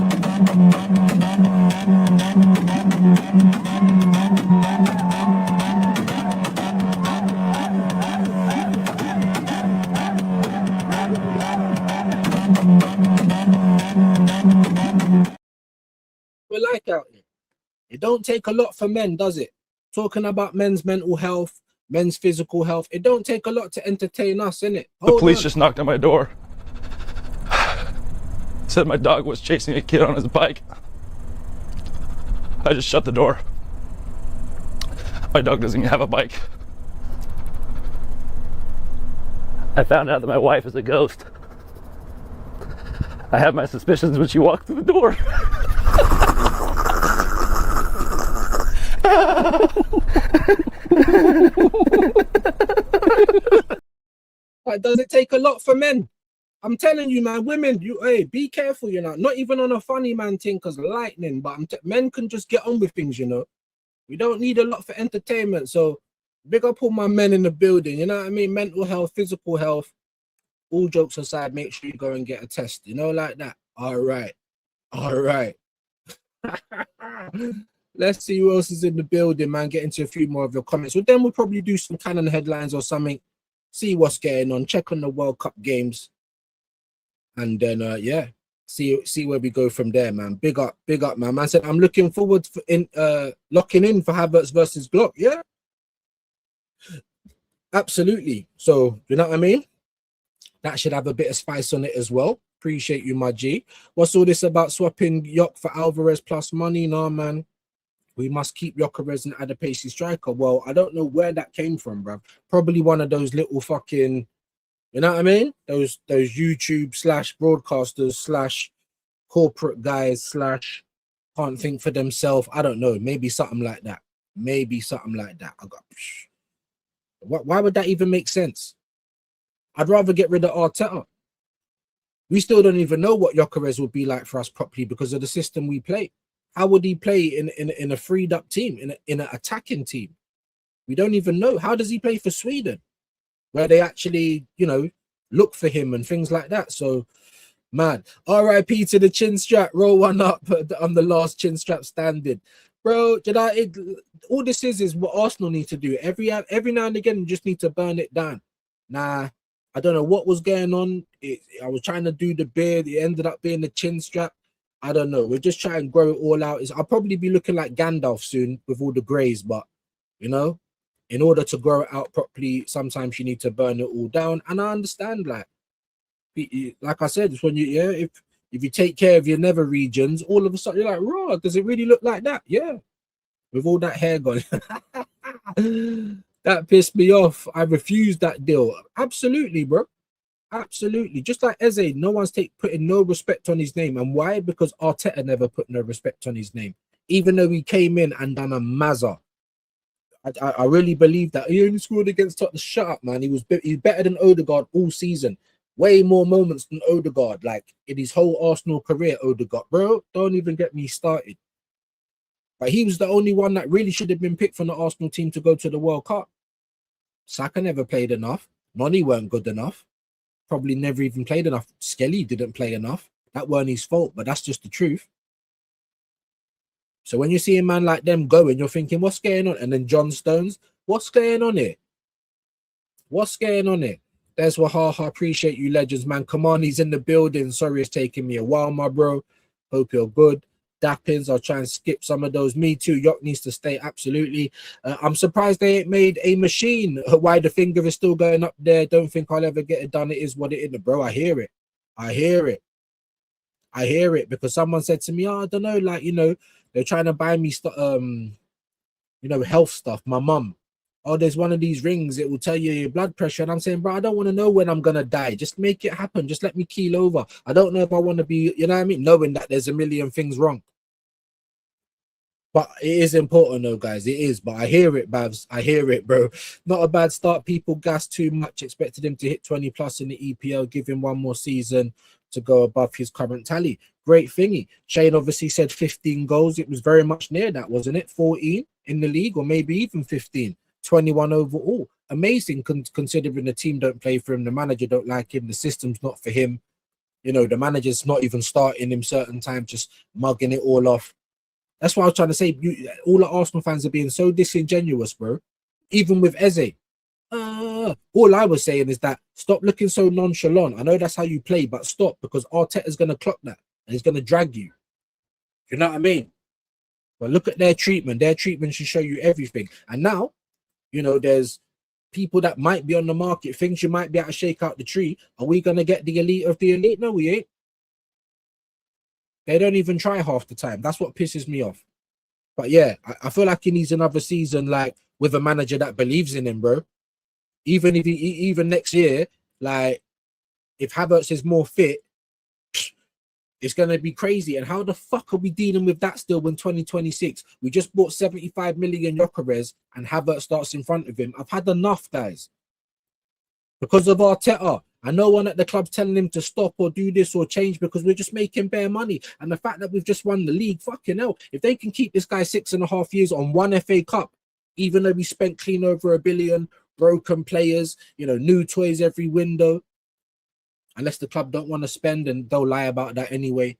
We like out here. It don't take a lot for men, does it? Talking about men's mental health, men's physical health. It don't take a lot to entertain us, innit? The police just knocked on my door. Said my dog was chasing a kid on his bike. I just shut the door. My dog doesn't even have a bike. I found out that my wife is a ghost. I have my suspicions when she walked through the door. Like, does it take a lot for men? I'm telling you, man, women, hey, be careful, not even on a funny man thing, because lightning, but men can just get on with things, We don't need a lot for entertainment. So big up all my men in the building, you know what I mean? Mental health, physical health, all jokes aside, make sure you go and get a test, like that. All right. Let's see who else is in the building, man. Get into a few more of your comments. Well, then we'll probably do some canon headlines or something, see what's going on, check on the World Cup games. And then see where we go from there, man. Big up, man. Man said I'm looking forward for locking in for Havertz versus Glock. Yeah, absolutely. So you know what I mean? That should have a bit of spice on it as well. Appreciate you, my G. What's all this about swapping Yok for Alvarez plus money? Nah, man. We must keep Gyökeres and add a pacey striker. Well, I don't know where that came from, bro. Probably one of those little fucking, you know what I mean? Those YouTube / broadcasters / corporate guys / can't think for themselves. I don't know. Maybe something like that. Why would that even make sense? I'd rather get rid of Arteta. We still don't even know what Gyökeres would be like for us properly because of the system we play. How would he play in a freed up team, in an attacking team? We don't even know. How does he play for Sweden, where they actually, look for him and things like that? So, man, RIP to the chin strap. Roll one up. I'm the last chin strap standing, bro. All this is what Arsenal need to do. Every now and again, you just need to burn it down. Nah, I don't know what was going on. I was trying to do the beard. It ended up being the chin strap. I don't know. We're just trying to grow it all out. I'll probably be looking like Gandalf soon with all the greys, but in order to grow it out properly, sometimes you need to burn it all down. And I understand, like I said, it's when if you take care of your nether regions, all of a sudden you're like, raw, does it really look like that? Yeah. With all that hair gone. That pissed me off. I refused that deal. Absolutely, bro. Absolutely. Just like Eze, no one's putting no respect on his name. And why? Because Arteta never put no respect on his name. Even though he came in and done a mazza. I really believe that. He only scored against Tottenham. Shut up, man. He's better than Odegaard all season. Way more moments than Odegaard. Like, in his whole Arsenal career, Odegaard. Bro, don't even get me started. But he was the only one that really should have been picked from the Arsenal team to go to the World Cup. Saka never played enough. Noni weren't good enough. Probably never even played enough. Skelly didn't play enough. That weren't his fault, but that's just the truth. So when you see a man like them going, you're thinking, what's going on? And then John Stones, what's going on here? What's going on here? There's Wahaha. Appreciate you, legends, man. Kamani's in the building. Sorry it's taking me a while, my bro. Hope you're good. Dappins, I'll try and skip some of those. Me too. Yok needs to stay. Absolutely. I'm surprised they ain't made a machine. Why the finger is still going up there. Don't think I'll ever get it done. It is what it is, bro. I hear it because someone said to me, I don't know, like, they're trying to buy me health stuff. My mum, there's one of these rings, it will tell you your blood pressure. And I'm saying, bro, I don't want to know when I'm gonna die. Just make it happen. Just let me keel over. I don't know if I want to be, you know what I mean, knowing that there's a million things wrong. But it is important though, guys. It is. But I hear it, Babs. I hear it, bro. Not a bad start. People gassed too much. Expected him to hit 20 plus in the EPL. Give him one more season to go above his current tally. Great thingy. Shane obviously said 15 goals. It was very much near that, wasn't it? 14 in the league, or maybe even 15. 21 overall. Amazing, considering the team don't play for him. The manager don't like him. The system's not for him. The manager's not even starting him certain times, just mugging it all off. That's what I was trying to say. All the Arsenal fans are being so disingenuous, bro. Even with Eze. All I was saying is that stop looking so nonchalant. I know that's how you play, but stop, because Arteta's going to clock that and he's going to drag you. You know what I mean? But look at their treatment. Their treatment should show you everything. And now, there's people that might be on the market, things you might be able to shake out the tree. Are we going to get the elite of the elite? No, we ain't. They don't even try half the time. That's what pisses me off. But yeah, I feel like he needs another season, like, with a manager that believes in him, bro. Even next year, like, if Havertz is more fit, It's going to be crazy. And how the fuck are we dealing with that still in 2026? We just bought 75 million Gyökeres and Havertz starts in front of him. I've had enough, guys. Because of Arteta. And no one at the club's telling him to stop or do this or change because we're just making bare money. And the fact that we've just won the league, fucking hell. If they can keep this guy 6.5 years on one FA Cup, even though we spent clean over $1 billion, broken players, you know, new toys every window, unless the club don't want to spend, and they'll lie about that anyway.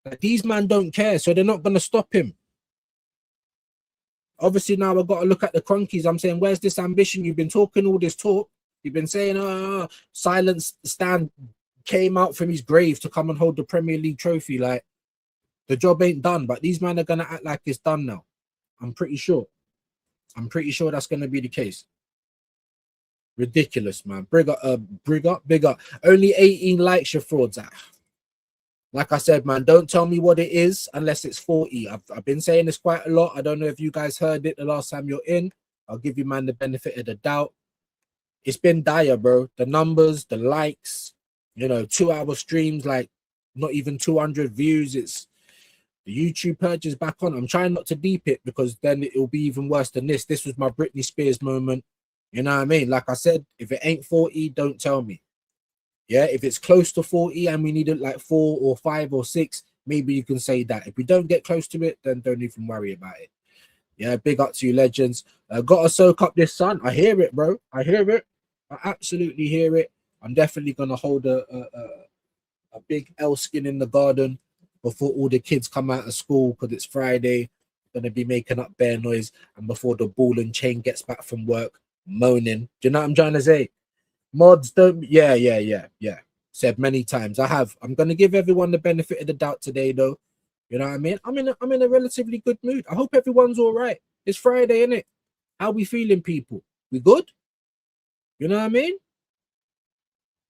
But these men don't care, so they're not going to stop him. Obviously, now I've got to look at the cronkies. I'm saying, where's this ambition? You've been talking all this talk. You've been saying, Silence Stan came out from his grave to come and hold the Premier League trophy. Like, the job ain't done, but these men are going to act like it's done now. I'm pretty sure. I'm pretty sure that's going to be the case. Ridiculous, man. Big up. Only 18 likes, your frauds. Like I said, man, don't tell me what it is unless it's 40. I've been saying this quite a lot. I don't know if you guys heard it the last time you're in. I'll give you, man, the benefit of the doubt. It's been dire, bro. The numbers, the likes, you know, 2-hour streams, like not even 200 views. It's the YouTube purge is back on. I'm trying not to deep it because then it'll be even worse than this. This was my Britney Spears moment. You know what I mean? Like I said, if it ain't 40, don't tell me. Yeah, if it's close to 40 and we need it like 4 or 5 or 6, maybe you can say that. If we don't get close to it, then don't even worry about it. Yeah, big up to you, legends. Got to soak up this sun. I hear it, bro. I hear it. I absolutely hear it. I'm definitely going to hold a big L skin in the garden before all the kids come out of school because it's Friday. Going to be making up bear noise. And before the ball and chain gets back from work, moaning. Do you know what I'm trying to say? Mods don't. Yeah. Said many times. I have. I'm going to give everyone the benefit of the doubt today, though. You know what I mean? I'm in a relatively good mood. I hope everyone's all right. It's Friday, innit? How we feeling, people? We good? You know what I mean?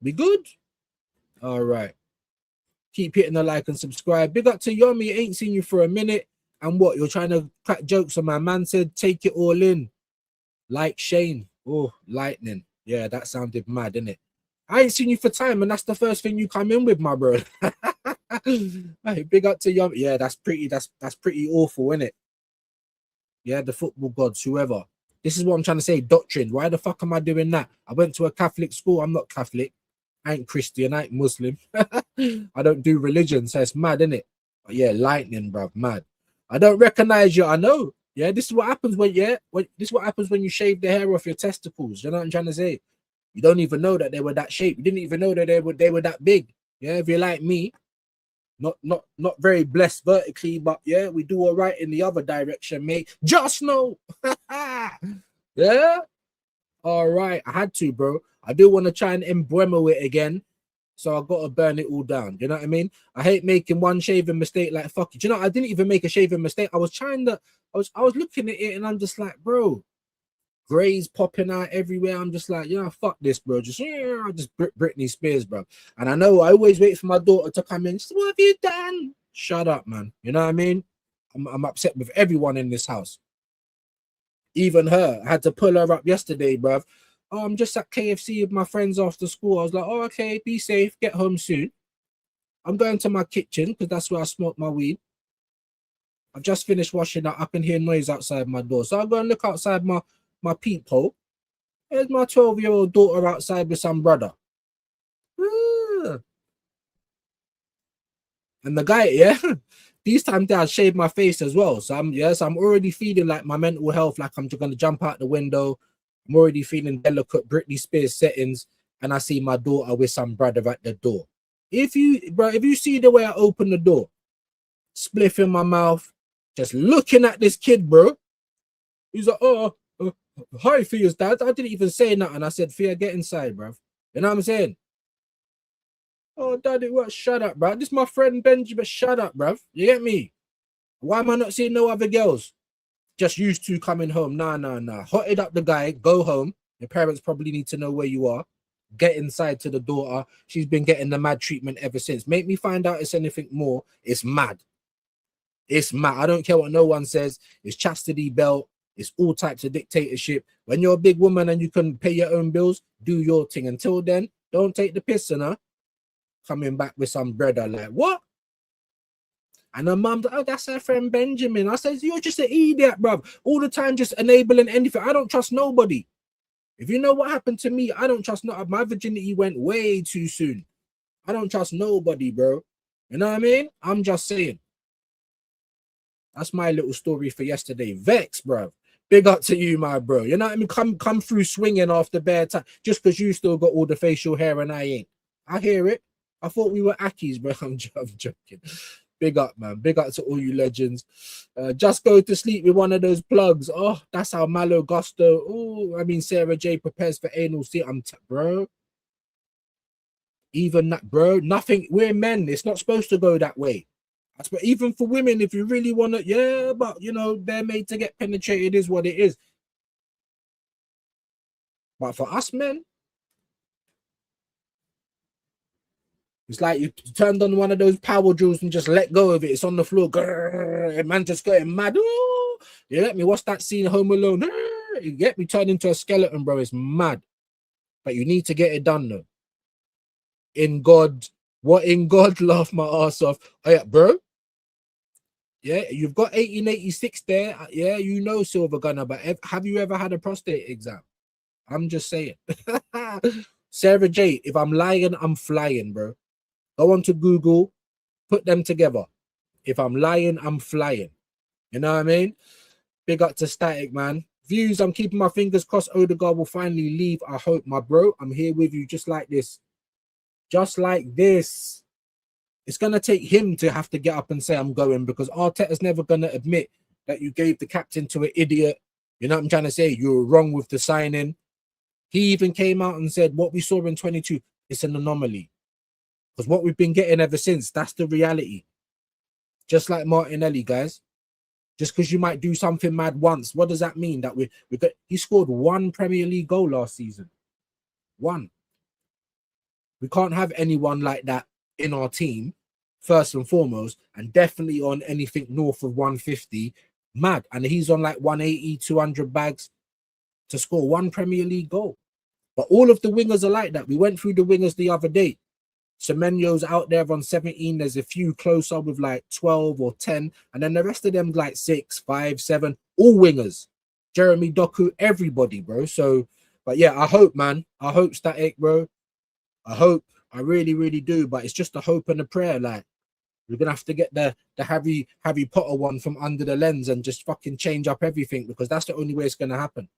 We good? All right. Keep hitting the like and subscribe. Big up to Yomi. Ain't seen you for a minute. And what? You're trying to crack jokes on my man said, take it all in. Like Shane. Oh, lightning. Yeah, that sounded mad, innit? I ain't seen you for time, and that's the first thing you come in with, my bro. Hey, big up to Yomi. Yeah, that's pretty awful, innit? Yeah, the football gods, whoever. This is what I'm trying to say. Doctrine. Why the fuck am I doing that? I went to a Catholic school. I'm not Catholic. I ain't Christian. I ain't Muslim. I don't do religion. So it's mad, innit? But yeah, lightning, bruv. Mad. I don't recognize you. I know. Yeah, this is what happens this is what happens when you shave the hair off your testicles. You know what I'm trying to say? You don't even know that they were that shape. You didn't even know that they were that big. Yeah, if you're like me, not very blessed vertically, but yeah, we do all right in the other direction, mate. Just know. Yeah. All right. I had to, bro. I do want to try and embremo it again. So I gotta burn it all down. You know what I mean? I hate making one shaving mistake. Like fuck it. You know, I didn't even make a shaving mistake. I was looking at it and I'm just like, bro, grays popping out everywhere. I'm just like, yeah, fuck this, bro. Just Britney Spears, bro. And I know I always wait for my daughter to come in. Just, what have you done? Shut up, man. You know what I mean? I'm upset with everyone in this house. Even her. I had to pull her up yesterday, bruv. Oh, I'm just at KFC with my friends after school. I was like, oh, okay, be safe. Get home soon. I'm going to my kitchen because that's where I smoke my weed. I've just finished washing up. I can hear noise outside my door. So I'll go and look outside my peephole. There's my 12-year-old daughter outside with some brother. And the guy, yeah, these times I shave my face as well. So I'm already feeling like my mental health, like I'm just gonna jump out the window. I'm already feeling delicate Britney Spears settings, and I see my daughter with some brother at the door. If you see the way I open the door, spliff in my mouth, just looking at this kid, bro. He's like, oh, hi, Fia's dad. I didn't even say nothing. I said, Fia, get inside, bro. You know what I'm saying? Oh, daddy, what? Shut up, bro. This is my friend Benjamin. Shut up, bro. You get me? Why am I not seeing no other girls? Just used to coming home. Nah. Hotted up the guy. Go home. Your parents probably need to know where you are. Get inside to the daughter. She's been getting the mad treatment ever since. Make me find out it's anything more. It's mad. It's mad. I don't care what no one says. It's chastity belt. It's all types of dictatorship. When you're a big woman and you can pay your own bills, do your thing. Until then, don't take the piss, you know? coming back with some bread. I'm like, what? And her mum, oh, that's her friend Benjamin. I said, you're just an idiot, bruv. All the time just enabling anything. I don't trust nobody. If you know what happened to me, I don't trust my virginity went way too soon. I don't trust nobody, bro. You know what I mean? I'm just saying. That's my little story for yesterday. Vex, bro. Big up to you, my bro. You know what I mean? Come through swinging after bare time just because you still got all the facial hair and I ain't. I hear it. I thought we were Akis, bro. I'm joking. Big up, man. Big up to all you legends. Just go to sleep with one of those plugs. Oh, that's how Malo Gusto. Oh, I mean, Sarah J prepares for anal. See, bro. Even that, bro. Nothing. We're men. It's not supposed to go that way. But even for women, if you really want to, yeah, but you know, they're made to get penetrated, is what it is. But for us men, it's like you turned on one of those power drills and just let go of it. It's on the floor. Grrr, man just getting mad. Ooh, you get me? What's that scene, Home Alone? Grrr, you get me? Turned into a skeleton, bro. It's mad. But you need to get it done, though. In God, what in God, laugh my ass off. Oh, yeah, bro. Yeah, you've got 1886 there. Yeah, you know, Silver Gunner, but have you ever had a prostate exam? I'm just saying. Sarah J, if I'm lying, I'm flying, bro. Go on to Google, put them together. If I'm lying, I'm flying. You know what I mean? Big up to Static, man. Views, I'm keeping my fingers crossed. Odegaard will finally leave. I hope, my bro. I'm here with you just like this. Just like this. It's going to take him to have to get up and say, I'm going, because Arteta's never going to admit that you gave the captain to an idiot. You know what I'm trying to say? You were wrong with the signing. He even came out and said, what we saw in 22, it's an anomaly. Because what we've been getting ever since, that's the reality. Just like Martinelli, guys. Just because you might do something mad once, what does that mean? That he scored one Premier League goal last season. One. We can't have anyone like that in our team, first and foremost, and definitely on anything north of 150. Mad. And he's on like 180, 200 bags to score one Premier League goal. But all of the wingers are like that. We went through the wingers the other day. Semenyo's out there on 17. There's a few closer with like 12 or 10. And then the rest of them like 6, 5, 7. All wingers. Jeremy Doku, everybody, bro. So, but yeah, I hope, man. I hope, Static, bro. I hope. I really, really do. But it's just a hope and a prayer. Like, we're going to have to get the Harry Potter one from under the lens and just fucking change up everything, because that's the only way it's going to happen.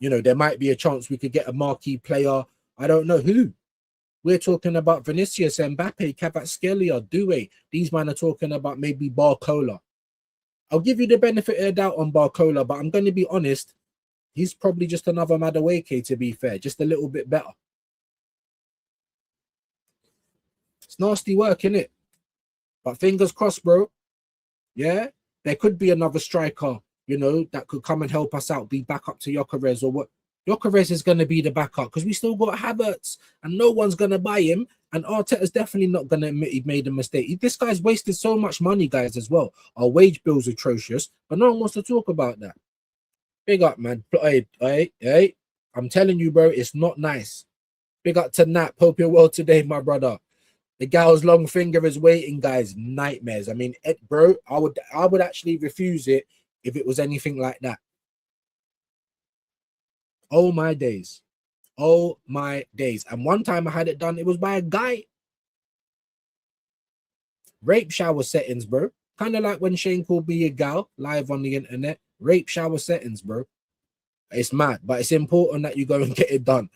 You know, there might be a chance we could get a marquee player. I don't know who. We're talking about Vinicius, Mbappe, Kvaratskhelia, Doué. These men are talking about maybe Barcola. I'll give you the benefit of the doubt on Barcola, but I'm going to be honest. He's probably just another Madueke, to be fair. Just a little bit better. It's nasty work, innit? But fingers crossed, bro. Yeah? There could be another striker, you know, that could come and help us out, be back up to Gyökeres or what. Gyökeres is going to be the backup because we still got Havertz and no one's going to buy him. And Arteta's definitely not going to admit he made a mistake. This guy's wasted so much money, guys, as well. Our wage bill's atrocious, but no one wants to talk about that. Big up, man. Hey. I'm telling you, bro, it's not nice. Big up to Nat. Hope you're well today, my brother. The gal's long finger is waiting, guys. Nightmares. I mean, bro, I would actually refuse it if it was anything like that. Oh, my days. Oh, my days. And one time I had it done, it was by a guy. Rape shower settings, bro. Kind of like when Shane called me a gal live on the internet. Rape shower settings, bro. It's mad, but it's important that you go and get it done.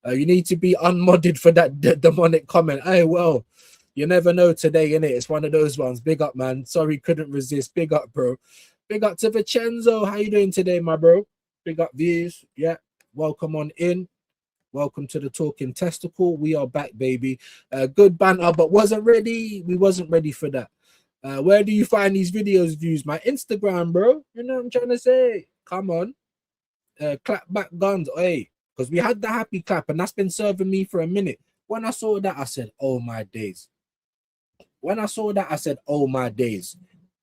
You need to be unmodded for that demonic comment. Hey, well, you never know today, innit? It's one of those ones. Big up, man. Sorry, couldn't resist. Big up, bro. Big up to Vincenzo. How you doing today, my bro? Big up, views. Yeah. Welcome on in. Welcome to the Talking Testicle. We are back, baby. Good banter, but wasn't ready. We wasn't ready for that. Where do you find these videos, views? My Instagram, bro. You know what I'm trying to say? Come on. Clap back guns. Hey, because we had the happy clap, and that's been serving me for a minute. When I saw that, I said, oh, my days. When I saw that, I said, oh, my days.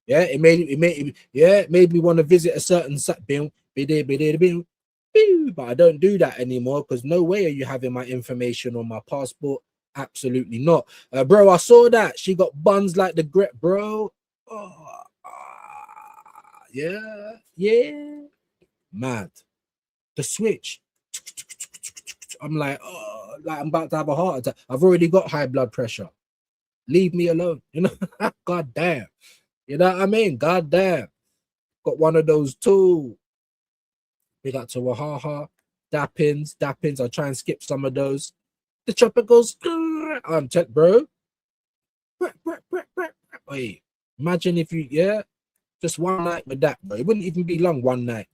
Yeah, it made me want to visit a certain site. But I don't do that anymore because no way are you having my information or my passport. Absolutely not. Bro, I saw that. She got buns like the grip, bro. Oh, yeah, yeah. Mad. The switch. I'm like, oh, like I'm about to have a heart attack. I've already got high blood pressure. Leave me alone. You know, god damn. You know what I mean? God damn. Got one of those too. Big up to Wahaha. Dappins. I'll try and skip some of those. The chopper goes, I'm bro. Wait, imagine if you, yeah, just one night with that, bro. It wouldn't even be long, one night.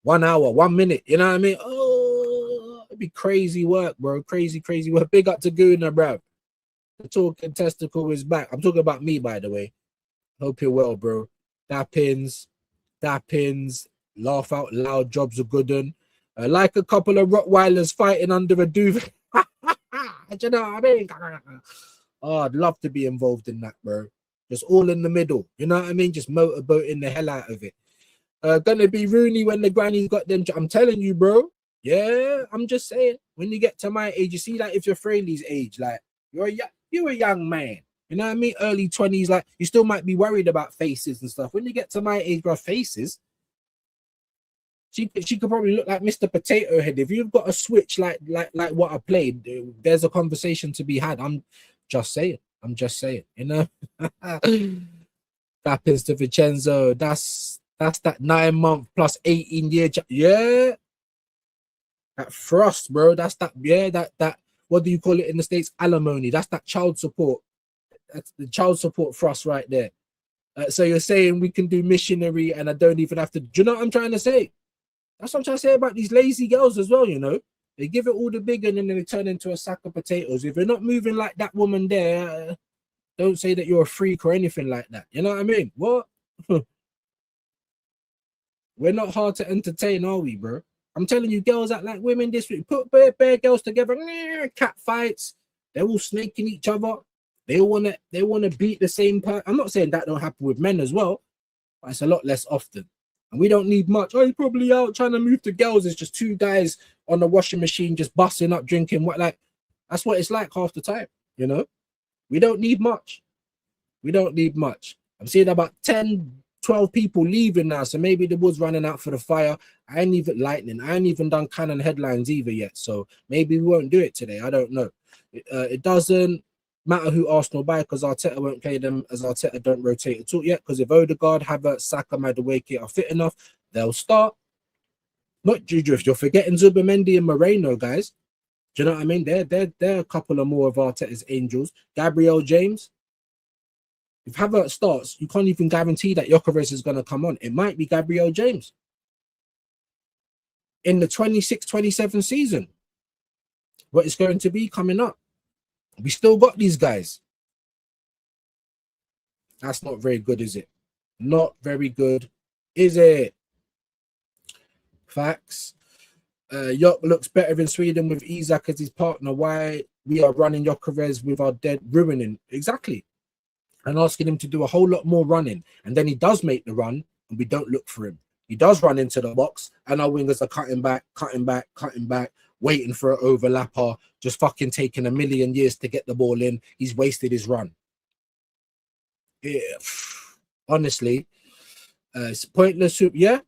1 hour, 1 minute. You know what I mean? Oh, it'd be crazy work, bro. Crazy work. Big up to Guna, bro. The talking testicle is back. I'm talking about me, by the way. Hope you're well, bro. Dappins, laugh out loud, jobs are good one. Like a couple of Rottweilers fighting under a duvet. Do you know what I mean? Oh, I'd love to be involved in that, bro. Just all in the middle. You know what I mean? Just motorboating the hell out of it. Gonna be Rooney when the granny's got them. I'm telling you, bro. Yeah, I'm just saying. When you get to my age, you see, like, if you're Fraley's age, like, you're a young man. You know what I mean? Early 20s, like, you still might be worried about faces and stuff. When you get to my age, bro, faces, she could probably look like Mr. Potato Head. If you've got a switch like what I played, there's a conversation to be had. I'm just saying. You know. Happens to Vincenzo. That's that 9 month plus 18 year. Yeah. That frost, bro. That's that. Yeah. That. What do you call it in the States? Alimony. That's that child support. That's the child support frost right there. So you're saying we can do missionary and I don't even have to. Do you know what I'm trying to say? That's what I'm trying to say about these lazy girls as well, you know. They give it all the big and then they turn into a sack of potatoes. If you're not moving like that woman there, don't say that you're a freak or anything like that. You know what I mean? What? We're not hard to entertain, are we, bro? I'm telling you, girls act like women this week. Put bare girls together, cat fights. They're all snaking each other. They wanna beat the same person. I'm not saying that don't happen with men as well, but it's a lot less often. And we don't need much. Oh, you're probably out trying to move to girls. It's just two guys on the washing machine just busting up, drinking. What, like, that's what it's like half the time, you know? We don't need much. I'm seeing about 10, 12 people leaving now. So maybe the wood's running out for the fire. I ain't even done canon headlines either yet. So maybe we won't do it today. I don't know. It doesn't matter who Arsenal buy because Arteta won't play them as Arteta don't rotate at all yet. Because if Odegaard, Havertz, Saka, Madueke are fit enough, they'll start. Not Juju, if you're forgetting Zubimendi and Moreno, guys. Do you know what I mean? They're a couple of more of Arteta's angels. Gabriel James. If Havertz starts, you can't even guarantee that Gyökeres is going to come on. It might be Gabriel James in the 26-27 season. What it's going to be coming up. We still got these guys. That's not very good, is it? Not very good, is it? Facts. Jok looks better in Sweden with Isak as his partner. Why we are running Gyökeres with our dead ruining? Exactly. And asking him to do a whole lot more running. And then he does make the run and we don't look for him. He does run into the box and our wingers are cutting back, waiting for an overlapper, just fucking taking a million years to get the ball in. He's wasted his run. Yeah, honestly, it's pointless. Yeah,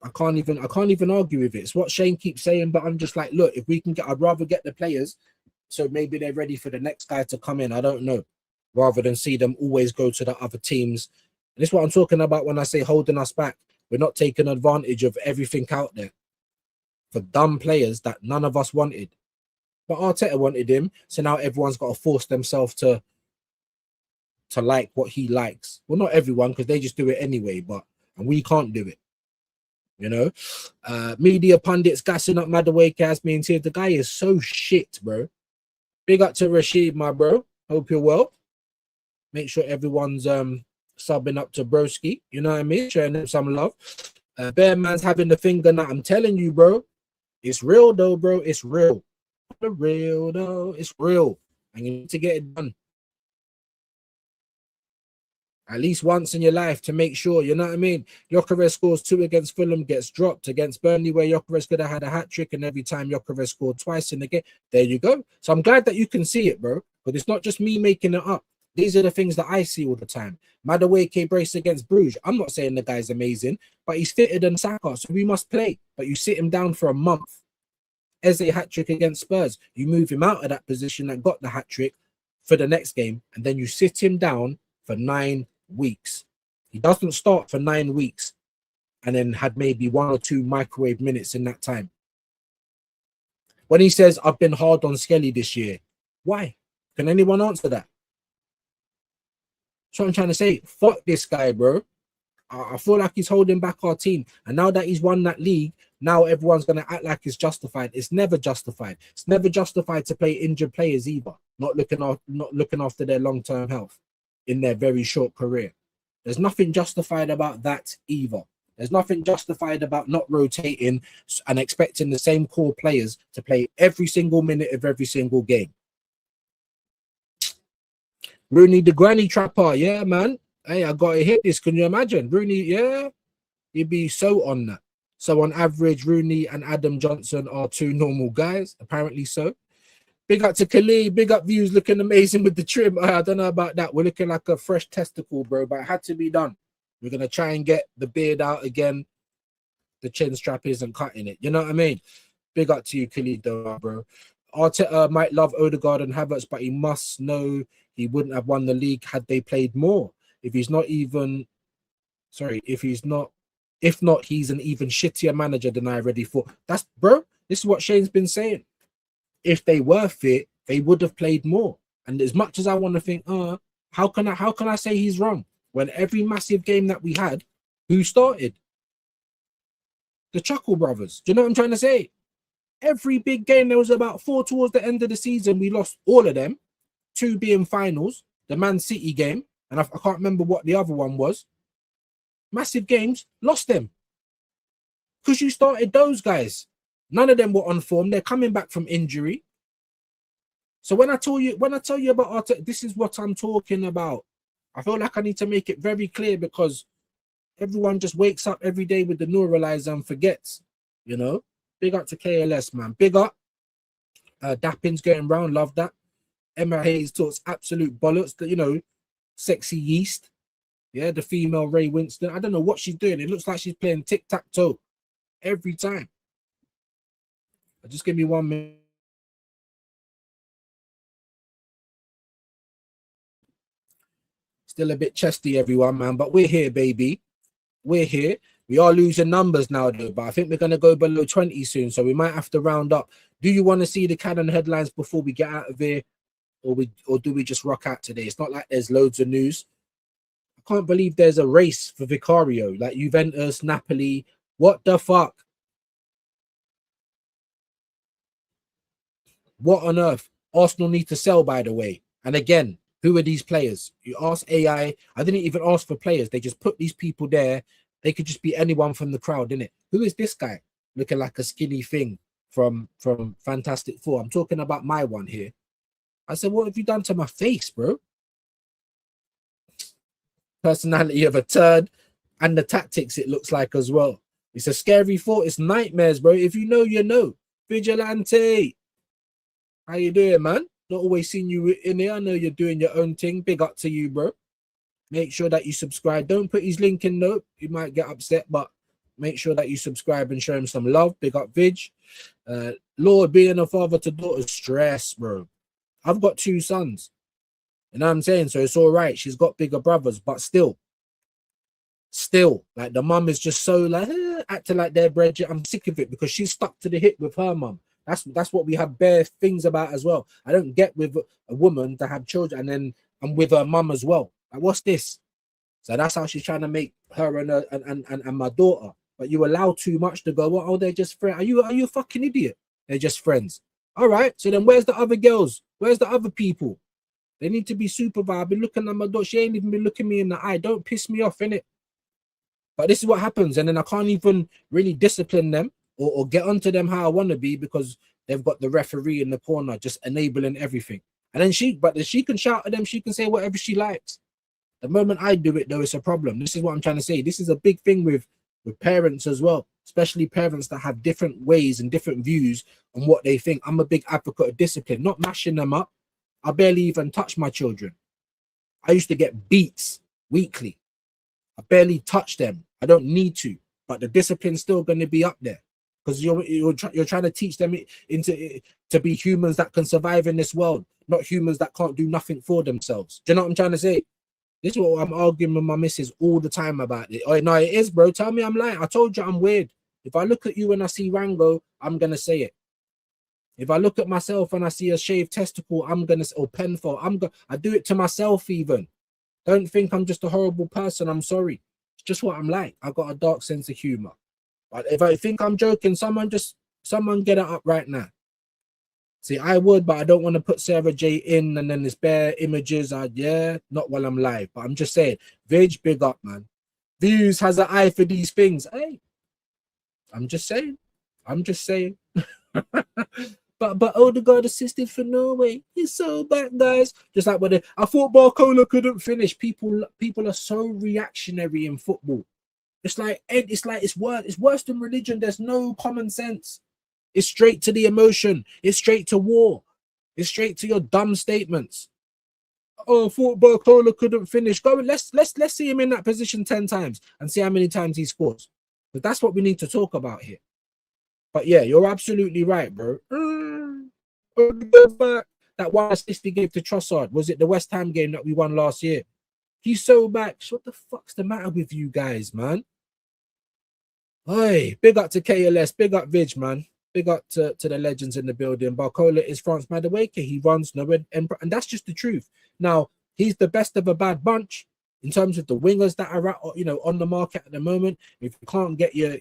I can't even argue with it. It's what Shane keeps saying, but I'm just like, look, if we can get, I'd rather get the players so maybe they're ready for the next guy to come in. I don't know, rather than see them always go to the other teams. And this is what I'm talking about when I say holding us back. We're not taking advantage of everything out there for dumb players that none of us wanted. But Arteta wanted him, so now everyone's got to force themselves to like what he likes. Well, not everyone, because they just do it anyway, and we can't do it. You know? Media pundits gassing up Madueke as being here. The guy is so shit, bro. Big up to Rashid, my bro. Hope you're well. Make sure everyone's subbing up to Broski. You know what I mean? Showing them some love. Bear Man's having the finger now. I'm telling you, bro. It's real though, bro. It's real. The real though. It's real. And you need to get it done. at least once in your life to make sure, you know what I mean? Gyökeres scores 2 against Fulham, gets dropped against Burnley, where Gyökeres could have had a hat trick, and every time Gyökeres scored twice in the game. There you go. So I'm glad that you can see it, bro. But it's not just me making it up. These are the things that I see all the time. Madueke brace against Bruges. I'm not saying the guy's amazing, but he's fitter than Saka, so we must play. But you sit him down for a month. Eze hat trick against Spurs. You move him out of that position that got the hat trick for the next game, and then you sit him down for 9 weeks. He doesn't start for 9 weeks and then had maybe 1 or 2 microwave minutes in that time. When he says, I've been hard on Skelly this year, why? Can anyone answer that? That's what I'm trying to say. Fuck this guy, bro. I feel like he's holding back our team. And now that he's won that league, now everyone's going to act like it's justified. It's never justified. It's never justified to play injured players either, not looking after their long-term health in their very short career. There's nothing justified about that either. There's nothing justified about not rotating and expecting the same core players to play every single minute of every single game. Rooney, the granny trapper, yeah, man. Hey, I got to hit this. Can you imagine? Rooney, yeah, he'd be so on that. So on average, Rooney and Adam Johnson are 2 normal guys, apparently so. Big up to Khalid, big up views, looking amazing with the trim. I don't know about that. We're looking like a fresh testicle, bro, but it had to be done. We're going to try and get the beard out again. The chin strap isn't cutting it. You know what I mean? Big up to you, Khalid, though, bro. Arteta might love Odegaard and Havertz, but he must know he wouldn't have won the league had they played more. If not, he's an even shittier manager than I already thought. That's, bro, this is what Shane's been saying. If they were fit, they would have played more. And as much as I want to think, how can I say he's wrong? When every massive game that we had, who started? The Chuckle Brothers. Do you know what I'm trying to say? Every big game, there was about 4 towards the end of the season. We lost all of them, 2 being finals, the Man City game, and I can't remember what the other one was. Massive games, lost them. Because you started those guys. None of them were on form. They're coming back from injury. So when I tell you about Arteta, this is what I'm talking about. I feel like I need to make it very clear because everyone just wakes up every day with the neuralizer and forgets, you know. Big up to KLS, man. Big up. Dappin's going round. Love that. Emma Hayes talks absolute bollocks. You know, sexy yeast. Yeah, the female Ray Winston. I don't know what she's doing. It looks like she's playing tic-tac-toe every time. Just give me 1 minute. Still a bit chesty, everyone, man. But we're here, baby. We're here. We are losing numbers now, though. But I think we're going to go below 20 soon. So we might have to round up. Do you want to see the canon headlines before we get out of here? Or do we just rock out today? It's not like there's loads of news. I can't believe there's a race for Vicario. Like Juventus, Napoli. What the fuck? What on earth? Arsenal need to sell, by the way. And again, who are these players? You ask AI. I didn't even ask for players. They just put these people there. They could just be anyone from the crowd, innit? Who is this guy? Looking like a skinny thing from Fantastic Four. I'm talking about my one here. I said, what have you done to my face, bro? Personality of a turd and the tactics it looks like as well. It's a scary thought. It's nightmares, bro. If you know, you know. Vigilante. How you doing, man? Not always seen you in here. I know you're doing your own thing. Big up to you, bro. Make sure that you subscribe. Don't put his link in, though. You might get upset, but make sure that you subscribe and show him some love. Big up, Vig. Lord, being a father to daughter, stress, bro. I've got 2 sons. You know what I'm saying? So it's all right. She's got bigger brothers, but still, like the mum is just so like acting like they're bred. I'm sick of it because she's stuck to the hip with her mum. That's what we have bare things about as well. I don't get with a woman to have children and then I'm with her mum as well. Like, what's this? So that's how she's trying to make her and my daughter. But you allow too much to go, oh, they're just friends. Are you a fucking idiot? They're just friends. All right. So then where's the other girls? Where's the other people? They need to be supervised. I've been looking at my daughter. She ain't even been looking me in the eye. Don't piss me off, innit? But this is what happens. And then I can't even really discipline them or get onto them how I want to be because they've got the referee in the corner just enabling everything. And then she can shout at them. She can say whatever she likes. The moment I do it, though, it's a problem. This is what I'm trying to say. This is a big thing with parents as well, especially parents that have different ways and different views on what they think. I'm a big advocate of discipline, not mashing them up. I barely even touch my children. I used to get beats weekly. I barely touch them. I don't need to, but the discipline's still going to be up there because you're trying to teach them to be humans that can survive in this world, not humans that can't do nothing for themselves. Do you know what I'm trying to say? This is what I'm arguing with my missus all the time about it. Oh no, it is, bro. Tell me I'm lying. I told you I'm weird. If I look at you and I see Rango, I'm gonna say it. If I look at myself and I see a shaved testicle, I'm gonna, or penfold, I do it to myself even. Don't think I'm just a horrible person. I'm sorry. It's just what I'm like. I got a dark sense of humor. But if I think I'm joking, someone get it up right now. See, I would, but I don't want to put Sarah J in and then there's bare images. Yeah, not while I'm live. But I'm just saying, Vig, big up, man. Views has an eye for these things. Hey, I'm just saying. But Odegaard assisted for Norway. He's so back, guys. Just like when I thought Barcola couldn't finish. People are so reactionary in football. It's worse than religion. There's no common sense. It's straight to the emotion. It's straight to war. It's straight to your dumb statements. Oh, football Cola couldn't finish. Go. Let's see him in that position 10 times and see how many times he scores. But that's what we need to talk about here. But yeah, you're absolutely right, bro. That one assist he gave to Trossard, was it the West Ham game that we won last year? He's so back. What the fuck's the matter with you guys, man? Hey, big up to KLS, big up Vig, man. Big up to the legends in the building. Barcola is France Madueke. He runs nowhere, and that's just the truth. Now, he's the best of a bad bunch in terms of the wingers that are on the market at the moment. If you can't get your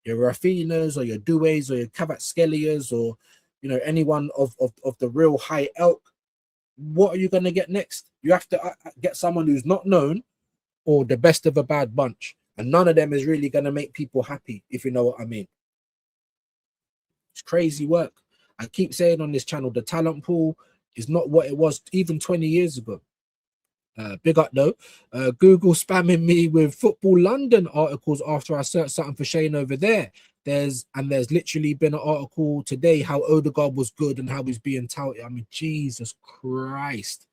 Rafinhas or your Doués or your Kvaratskhelia or anyone of the real high elk, what are you going to get next? You have to get someone who's not known or the best of a bad bunch, and none of them is really going to make people happy, if you know what I mean. It's crazy work. I keep saying on this channel, the talent pool is not what it was even 20 years ago. Big up though. Google spamming me with Football London articles after I searched something for Shane over there. There's literally been an article today how Odegaard was good and how he's being touted. I mean, Jesus Christ.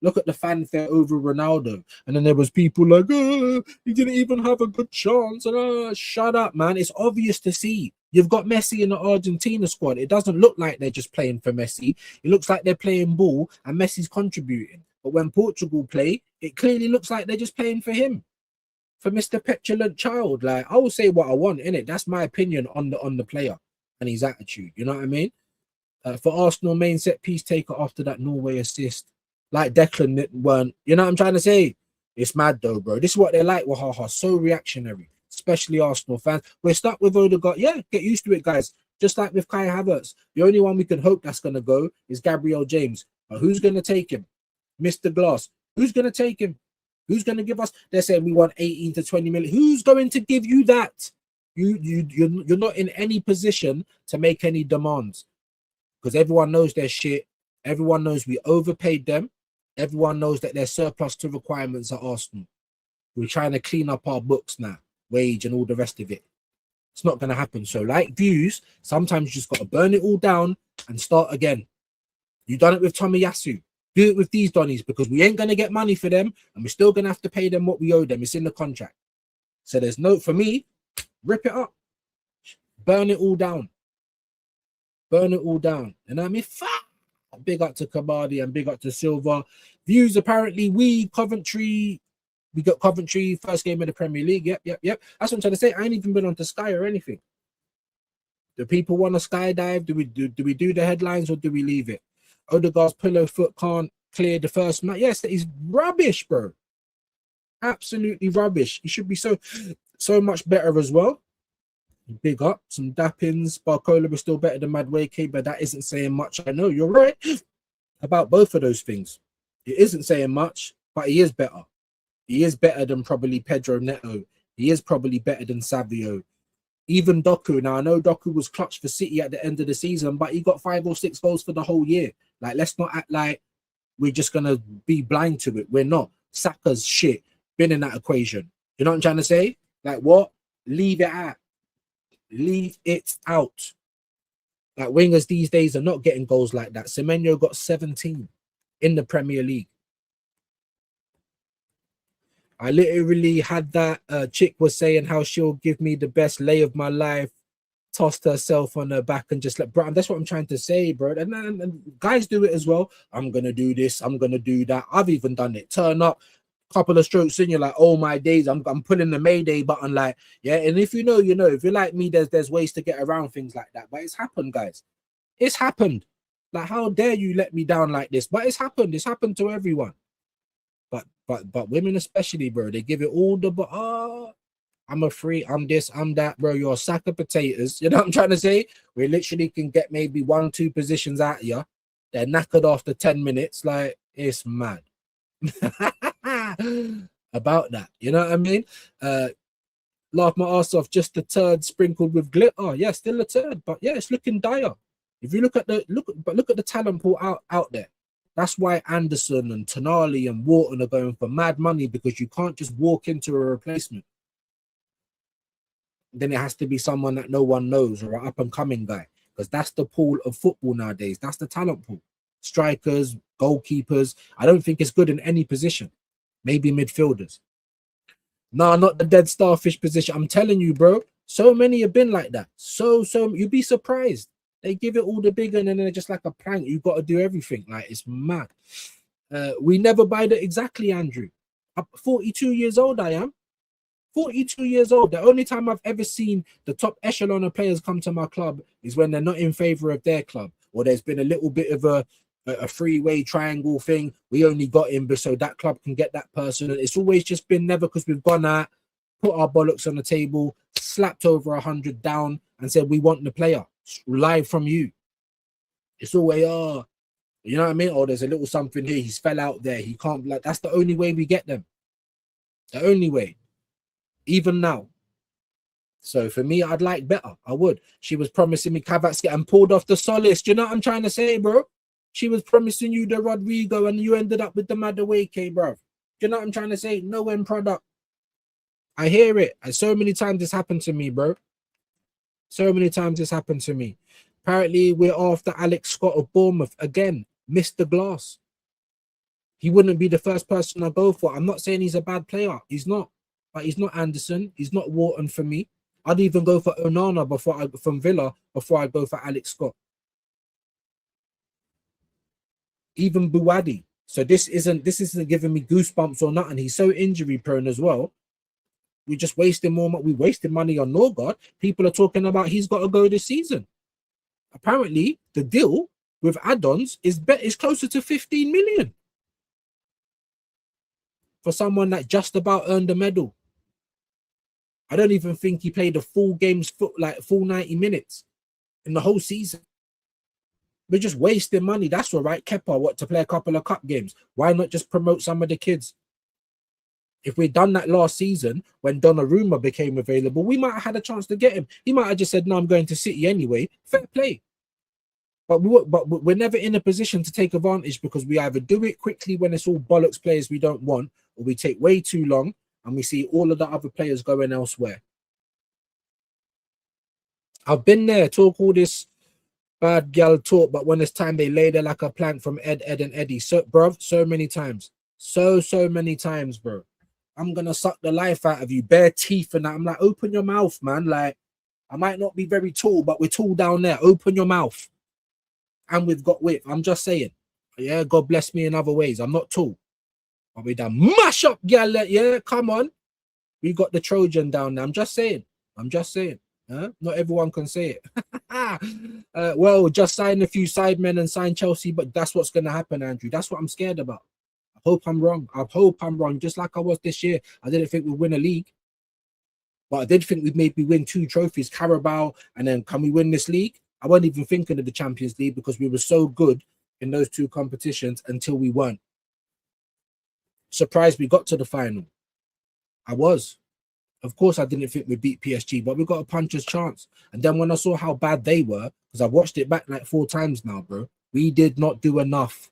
Look at the fanfare over Ronaldo. And then there was people like, oh, he didn't even have a good chance. And shut up, man. It's obvious to see. You've got Messi in the Argentina squad. It doesn't look like they're just playing for Messi. It looks like they're playing ball and Messi's contributing. But when Portugal play, it clearly looks like they're just playing for him. For Mr. Petulant Child. Like, I will say what I want, innit? That's my opinion on the player and his attitude. You know what I mean? For Arsenal, main set piece taker after that Norway assist. Like Declan weren't, you know what I'm trying to say? It's mad though, bro. This is what they like with Haha, so reactionary, especially Arsenal fans. We're stuck with Odegaard. Yeah, get used to it, guys. Just like with Kai Havertz, the only one we can hope that's going to go is Gabriel James. But who's going to take him? Mr. Glass. Who's going to take him? Who's going to give us? They're saying we want 18 to 20 million. Who's going to give you that? You're not in any position to make any demands because everyone knows their shit. Everyone knows we overpaid them. Everyone knows that they're surplus to requirements at Arsenal. We're trying to clean up our books now, wage and all the rest of it. It's not going to happen. So like views, sometimes you just got to burn it all down and start again. You done it with Tomiyasu. Do it with these Donnies because we ain't going to get money for them and we're still going to have to pay them what we owe them. It's in the contract. So there's no, for me, rip it up. Burn it all down. Burn it all down. And I mean, fuck. Big up to Kabadi and big up to Silva. Views apparently we got Coventry first game in the Premier League. Yep. That's what I'm trying to say. I ain't even been on to Sky or anything. Do people want to skydive? Do we do the headlines or do we leave it? Odegaard's pillow foot can't clear the first match. Yes, he's rubbish, bro. Absolutely rubbish. He should be so much better as well. Big up, some dappings. Barcola was still better than Madueke, but that isn't saying much. I know you're right about both of those things. It isn't saying much, but he is better. He is better than probably Pedro Neto. He is probably better than Savio. Even Doku. Now, I know Doku was clutch for City at the end of the season, but he got 5 or 6 goals for the whole year. Like, let's not act like we're just going to be blind to it. We're not. Saka's shit been in that equation. You know what I'm trying to say? Like what? Leave it out. Leave it out. Like wingers these days are not getting goals like that. Semenyo got 17 in the Premier League. I literally had that chick was saying how she'll give me the best lay of my life, tossed herself on her back and just like, bro, that's what I'm trying to say, bro. And guys do it as well. I'm gonna do this, I'm gonna do that. I've even done it. Turn up, couple of strokes in, you're like, oh my days, I'm pulling the Mayday button, like, yeah. And if you know, you know. If you're like me, there's ways to get around things like that. But it's happened, guys. It's happened. Like, how dare you let me down like this? But it's happened. It's happened to everyone. But women especially, bro, they give it all the I'm a free, I'm this, I'm that, bro. You're a sack of potatoes. You know what I'm trying to say? We literally can get maybe 1-2 positions out of you. They're knackered after 10 minutes. Like, it's mad. About that. You know what I mean? Laugh my ass off, just a turd sprinkled with glitter. Yeah, still a turd, but yeah, it's looking dire. If you look at the talent pool out there. That's why Anderson and Tonali and Wharton are going for mad money, because you can't just walk into a replacement. Then it has to be someone that no one knows or an up-and-coming guy, because that's the pool of football nowadays. That's the talent pool. Strikers, goalkeepers. I don't think it's good in any position. Maybe midfielders. No, not the dead starfish position. I'm telling you, bro. So many have been like that. So you'd be surprised. They give it all the big and then they're just like a plank. You've got to do everything. Like, it's mad. We never buy that exactly, Andrew. I'm 42 years old, I am. 42 years old. The only time I've ever seen the top echelon of players come to my club is when they're not in favor of their club, or there's been a little bit of a three-way triangle thing. We only got him so that club can get that person. It's always just been never, because we've gone out, put our bollocks on the table, slapped over 100 down and said, we want the player live from you. It's always, you know what I mean? Or there's a little something here. He's fell out there. He can't, like, that's the only way we get them. The only way. Even now. So for me, I'd like better. I would. She was promising me Kavats getting pulled off the Solace. Do you know what I'm trying to say, bro? She was promising you the Rodrigo and you ended up with the Madueke, bro. Do you know what I'm trying to say? No end product. I hear it. And so many times this happened to me, bro. So many times this happened to me. Apparently, we're after Alex Scott of Bournemouth. Again, missed the glass. He wouldn't be the first person I go for. I'm not saying he's a bad player. He's not. But he's not Anderson. He's not Wharton for me. I'd even go for Onana from Villa before I go for Alex Scott. Even Buwadi. So this isn't giving me goosebumps or nothing. He's so injury prone as well. We're just wasting more money. We wasted money on Norgard. People are talking about he's got to go this season. Apparently, the deal with add-ons is closer to 15 million for someone that just about earned a medal. I don't even think he played a full game's full 90 minutes in the whole season. We're just wasting money. That's all right. Kepa, to play a couple of cup games. Why not just promote some of the kids? If we'd done that last season when Donnarumma became available, we might have had a chance to get him. He might have just said, no, I'm going to City anyway. Fair play. But we're never in a position to take advantage, because we either do it quickly when it's all bollocks players we don't want, or we take way too long and we see all of the other players going elsewhere. I've been there, talk all this bad gal talk, but when it's time, they lay there like a plank from Ed, and Eddie. So, bro, so many times. So many times, bro. I'm going to suck the life out of you. Bare teeth and that. I'm like, open your mouth, man. Like, I might not be very tall, but we're tall down there. Open your mouth. And we've got width. I'm just saying. Yeah, God bless me in other ways. I'm not tall. But we done mash up, gal. Yeah, come on. We got the Trojan down there. I'm just saying. Huh? Not everyone can say it. Well, just sign a few sidemen and sign Chelsea, but that's what's going to happen, Andrew. That's what I'm scared about. I hope I'm wrong. Just like I was this year. I didn't think we'd win a league. But I did think we'd maybe win 2 trophies, Carabao, and then can we win this league? I wasn't even thinking of the Champions League because we were so good in those 2 competitions until we weren't. Surprised we got to the final. I was. Of course, I didn't think we'd beat PSG, but we got a puncher's chance. And then when I saw how bad they were, because I've watched it back like 4 times now, bro, we did not do enough.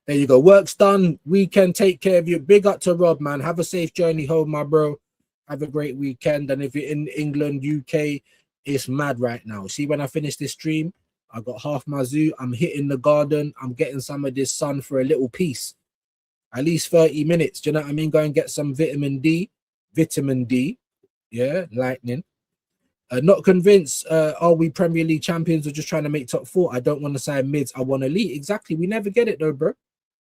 There you go. Work's done. Weekend. Take care of you. Big up to Rob, man. Have a safe journey home, my bro. Have a great weekend. And if you're in England, UK, it's mad right now. See, when I finish this stream, I got half my zoo. I'm hitting the garden. I'm getting some of this sun for a little piece. At least 30 minutes. Do you know what I mean? Go and get some vitamin D. Vitamin D. Yeah, lightning. Not convinced. Are we Premier League champions or just trying to make top four? I don't want to sign mids. I want elite. Exactly. We never get it though, bro.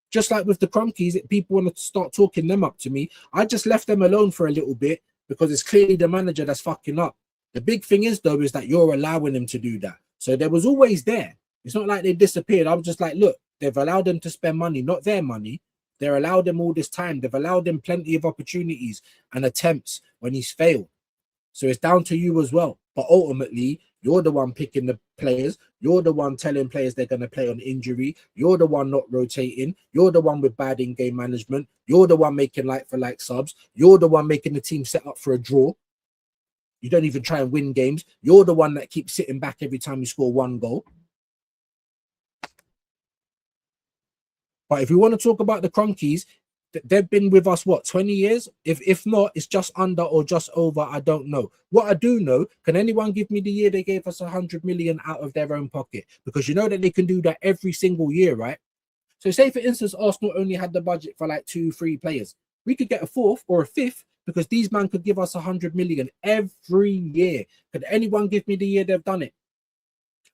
Just like with the Cronkies, people want to start talking them up to me. I just left them alone for a little bit because it's clearly the manager that's fucking up. The big thing is, though, is that you're allowing them to do that. So there was always there. It's not like they disappeared. I was just like, look, they've allowed them to spend money, not their money. They're allowed them all this time. They've allowed them plenty of opportunities and attempts when he's failed. So it's down to you as well. But ultimately, you're the one picking the players. You're the one telling players they're going to play on injury. You're the one not rotating. You're the one with bad in-game management. You're the one making like-for-like subs. You're the one making the team set up for a draw. You don't even try and win games. You're the one that keeps sitting back every time you score one goal. But if we want to talk about the Cronkies, they've been with us, what, 20 years? If not, it's just under or just over. I don't know. What I do know, can anyone give me the year they gave us 100 million out of their own pocket? Because you know that they can do that every single year, right? So say, for instance, Arsenal only had the budget for like 2-3 players. We could get a fourth or a fifth because these men could give us 100 million every year. Could anyone give me the year they've done it?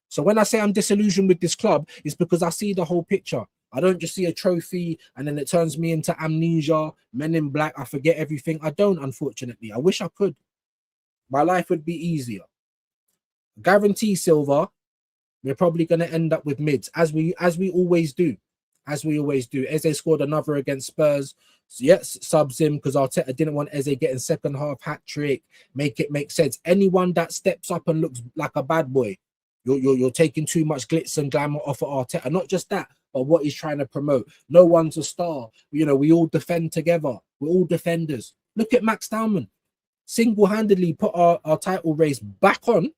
So when I say I'm disillusioned with this club, it's because I see the whole picture. I don't just see a trophy and then it turns me into amnesia, men in black. I forget everything. I don't, unfortunately. I wish I could. My life would be easier. Guarantee, Silver, we're probably going to end up with mids, as we always do. As we always do. Eze scored another against Spurs. So yes, subs him because Arteta didn't want Eze getting second half hat trick. Make it make sense. Anyone that steps up and looks like a bad boy, you're taking too much glitz and glamour off of Arteta. Not just that, but what he's trying to promote. No one's a star. You know, we all defend together. We're all defenders. Look at Max Dowman. Single-handedly put our title race back on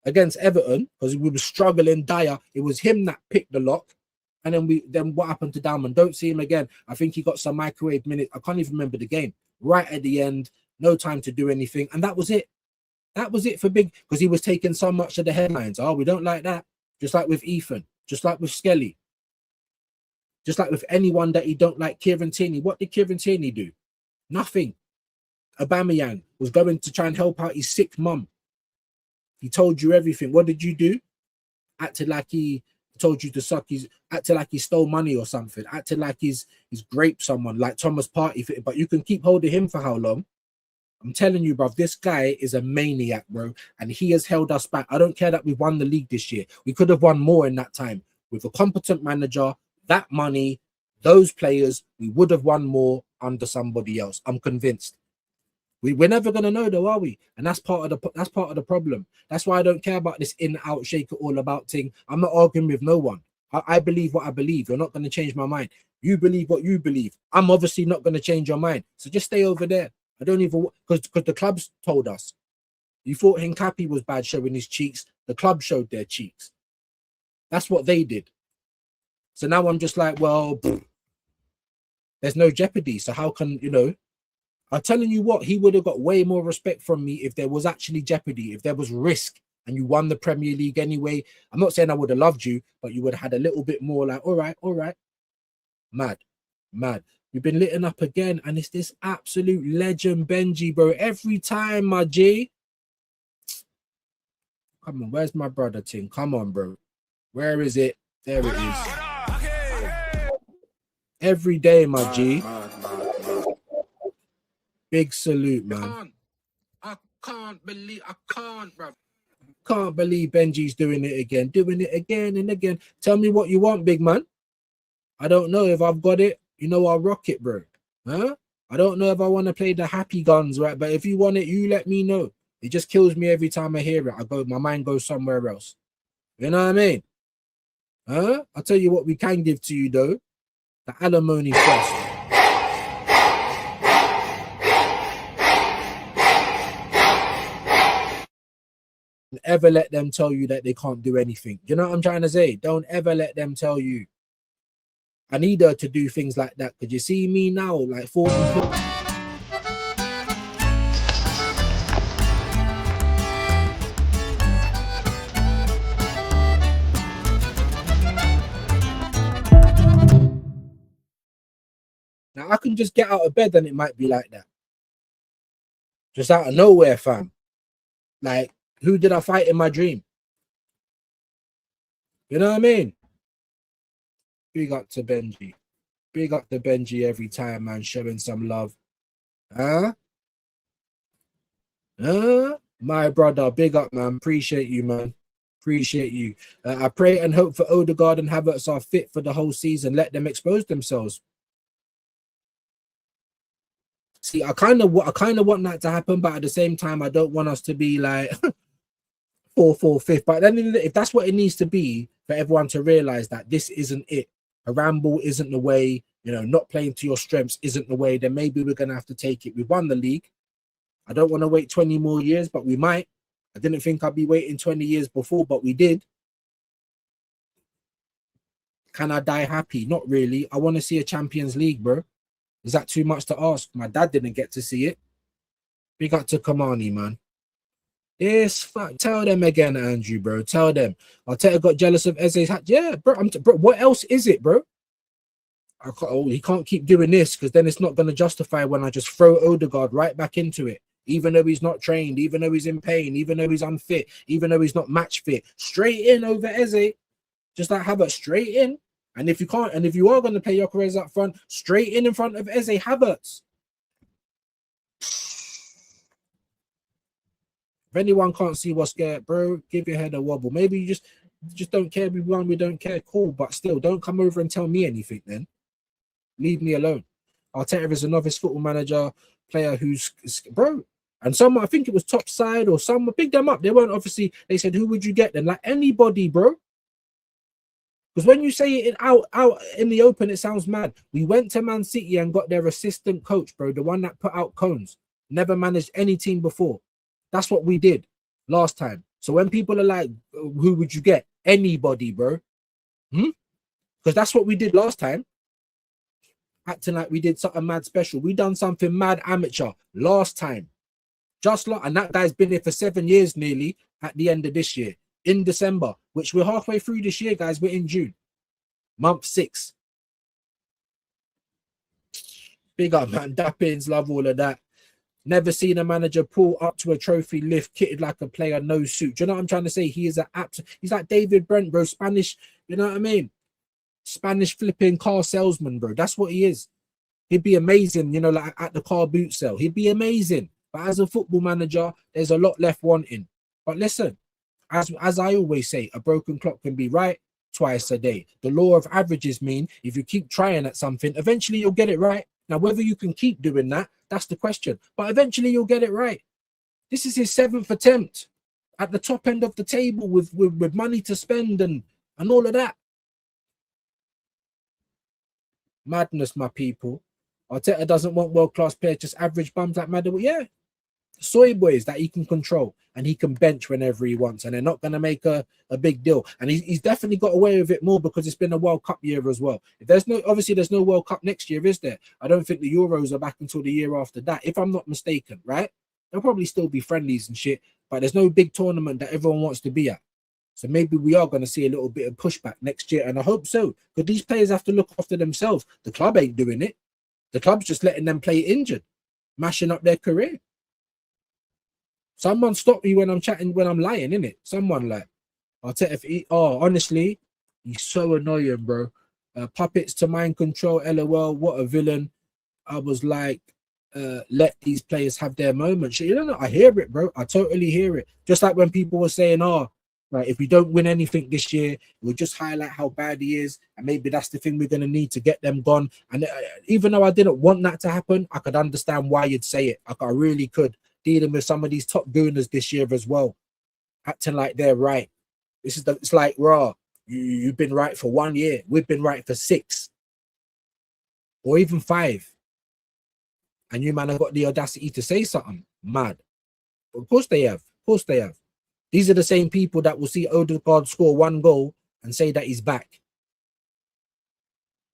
against Everton because we were struggling dire. It was him that picked the lock. And then what happened to Dowman? Don't see him again. I think he got some microwave minutes. I can't even remember the game. Right at the end, no time to do anything. And that was it. That was it for Big, because he was taking so much of the headlines. Oh, we don't like that. Just like with Ethan. Just like with Skelly. Just like with anyone that he don't like. Kieran Tierney. What did Kieran Tierney do? Nothing. Aubameyang was going to try and help out his sick mum. He told you everything. What did you do? Acted like he told you to suck his, acted like he stole money or something, acted like he's raped someone, like Thomas Partey. But you can keep holding him for how long? I'm telling you, bruv, this guy is a maniac, bro, and he has held us back. I don't care that we won the league this year. We could have won more in that time. With a competent manager, that money, those players, we would have won more under somebody else. I'm convinced. We're never gonna know though, are we? And that's part of the problem. That's why I don't care about this in out shake it all about thing. I'm not arguing with no one. I believe what I believe. You're not gonna change my mind. You believe what you believe. I'm obviously not gonna change your mind. So just stay over there. I don't even, because the clubs told us. You thought Hincapi was bad showing his cheeks. The club showed their cheeks. That's what they did. So now I'm just like, well, there's no jeopardy. So how can, you know, I'm telling you what, he would have got way more respect from me if there was actually jeopardy, if there was risk and you won the Premier League anyway. I'm not saying I would have loved you, but you would have had a little bit more like, all right. Mad. We've been lit up again, and it's this absolute legend, Benji, bro. Every time, my G. Come on, where's my brother, Ting? Come on, bro. Where is it? There it is. Every day, my G. Big salute, man. I can't believe, bro. Can't believe Benji's doing it again and again. Tell me what you want, big man. I don't know if I've got it. You know, I'll rock it, bro. Huh? I don't know if I want to play the happy guns, right? But if you want it, you let me know. It just kills me every time I hear it. My mind goes somewhere else. You know what I mean? Huh? I'll tell you what we can give to you, though. The alimony first. Ever let them tell you that they can't do anything. You know what I'm trying to say? Don't ever let them tell you. I need her to do things like that. Could you see me now, like 40? Now I can just get out of bed and it might be like that. Just out of nowhere, fam. Like, who did I fight in my dream? You know what I mean? Big up to Benji. Big up to Benji every time, man, showing some love. Huh? Huh? My brother, big up, man. Appreciate you, man. Appreciate you. I pray and hope for Odegaard and Havertz are fit for the whole season. Let them expose themselves. See, I kind of want that to happen, but at the same time, I don't want us to be like 4-4 fifth. But then, if that's what it needs to be for everyone to realize that this isn't it, a ramble isn't the way. You know, not playing to your strengths isn't the way. Then maybe we're gonna have to take it. We won the league. I don't want to wait 20 more years, but we might. I didn't think I'd be waiting 20 years before, but we did. Can I die happy? Not really. I want to see a Champions League, bro. Is that too much to ask? My dad didn't get to see it. Big up to Kamani, man. Yes, fuck. Tell them again, Andrew, bro. Tell them. Arteta got jealous of Eze's hat. Yeah, bro. Bro, what else is it, bro? He can't keep doing this because then it's not going to justify when I just throw Odegaard right back into it. Even though he's not trained, even though he's in pain, even though he's unfit, even though he's not match fit. Straight in over Eze. Just like Havertz, straight in. And if you can't, and if you are going to play your careers up front, straight in front of Eze Havertz. If anyone can't see what's scared, bro, give your head a wobble. Maybe you just don't care. We won, we don't care. Cool, but still, don't come over and tell me anything then. Leave me alone. Arteta is a novice football manager, player who's, bro, and someone, I think it was Topside or someone, picked them up. They weren't obviously, they said, who would you get then? Like anybody, bro. Because when you say it out in the open, it sounds mad. We went to Man City and got their assistant coach, bro, the one that put out cones. Never managed any team before. That's what we did last time. So when people are like, who would you get? Anybody, bro. Because that's what we did last time. Acting like we did something mad special. We done something mad amateur last time. And that guy's been here for 7 years nearly at the end of this year. In December, which we're halfway through this year, guys. We're in June. Month 6. Big up, man. Dappins, love all of that. Never seen a manager pull up to a trophy lift kitted like a player, no suit. Do you know what I'm trying to say? He is he's like David Brent, bro. Spanish, you know what I mean? Spanish flipping car salesman, bro. That's what he is. He'd be amazing, you know, like at the car boot sale. He'd be amazing. But as a football manager, there's a lot left wanting. But listen, as I always say, a broken clock can be right twice a day. The law of averages mean if you keep trying at something, eventually you'll get it right. Now, whether you can keep doing that, that's the question. But eventually you'll get it right. This is his 7th attempt at the top end of the table with money to spend and all of that. Madness, my people. Arteta doesn't want world-class players, just average bums like Madden. Yeah, soy boys that he can control and he can bench whenever he wants, and they're not going to make a big deal. And he's definitely got away with it more because it's been a World Cup year as well. If there's no World Cup next year, is there? I don't think the Euros are back until the year after that, if I'm not mistaken, right? There'll probably still be friendlies and shit, but there's no big tournament that everyone wants to be at. So maybe we are going to see a little bit of pushback next year, and I hope so, because these players have to look after themselves. The club ain't doing it. The club's just letting them play injured, mashing up their career. Someone stop me when I'm chatting, when I'm lying, innit? Someone like, honestly, he's so annoying, bro. Puppets to mind control, LOL, what a villain. I was like, let these players have their moments. You know, I hear it, bro. I totally hear it. Just like when people were saying, right, if we don't win anything this year, we'll just highlight how bad he is, and maybe that's the thing we're going to need to get them gone. And even though I didn't want that to happen, I could understand why you'd say it. I really could. Dealing with some of these top gooners this year as well, acting like they're right. It's like, raw. You've been right for 1 year. We've been right for 6 or even 5. And you man have got the audacity to say something mad. Of course they have. Of course they have. These are the same people that will see Odegaard score 1 goal and say that he's back.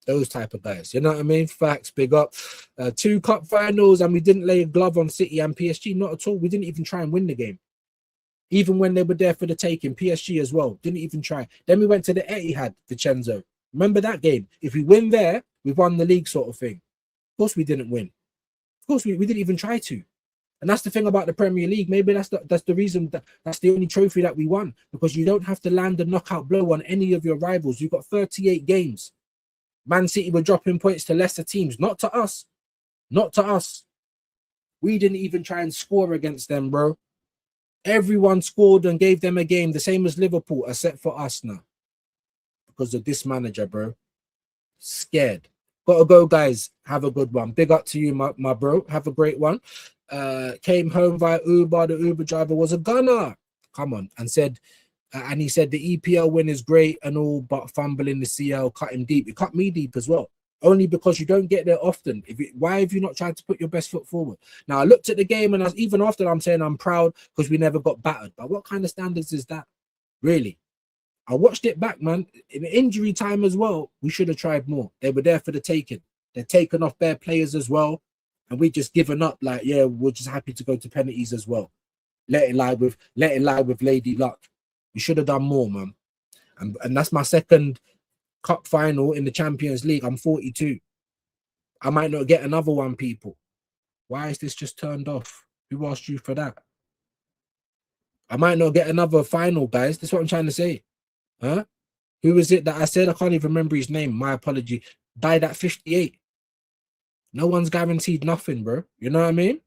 Those type of guys. You know what I mean? Facts, big up. 2 cup finals and we didn't lay a glove on City and PSG. Not at all. We didn't even try and win the game. Even when they were there for the taking, PSG as well. Didn't even try. Then we went to the Etihad, Vincenzo. Remember that game? If we win there, we won the league sort of thing. Of course we didn't win. Of course we didn't even try to. And that's the thing about the Premier League. Maybe that's the reason that's the only trophy that we won, because you don't have to land a knockout blow on any of your rivals. You've got 38 games. Man City were dropping points to lesser teams, not to us. Not to us. We didn't even try and score against them, bro. Everyone scored and gave them a game, the same as Liverpool, except for us now. Because of this manager, bro. Scared. Gotta go, guys. Have a good one. Big up to you, my bro. Have a great one. Came home via Uber. The Uber driver was a gunner. Come on. And said, and he said the EPL win is great and all, but fumbling the CL cut him deep. It cut me deep as well. Only because you don't get there often. Why have you not tried to put your best foot forward? Now, I looked at the game and even after I'm saying I'm proud because we never got battered. But what kind of standards is that? Really? I watched it back, man. In injury time as well, we should have tried more. They were there for the taking. They're taking off their players as well. And we just given up like, yeah, we're just happy to go to penalties as well. Let it lie with Lady Luck. We should have done more, man. And that's my second cup final in the Champions League. I'm 42. I might not get another one, people. Why is this just turned off? Who asked you for that? I might not get another final, guys. That's what I'm trying to say. Huh? Who is it that I said? I can't even remember his name. My apology. Died at 58. No one's guaranteed nothing, bro. You know what I mean?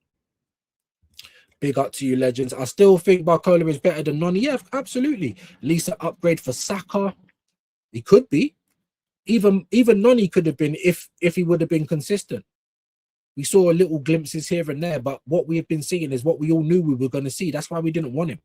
Big up to you, legends. I still think Barcola is better than Noni. Yeah, absolutely. At least an upgrade for Saka. He could be. Even Noni could have been if he would have been consistent. We saw little glimpses here and there, but what we have been seeing is what we all knew we were going to see. That's why we didn't want him.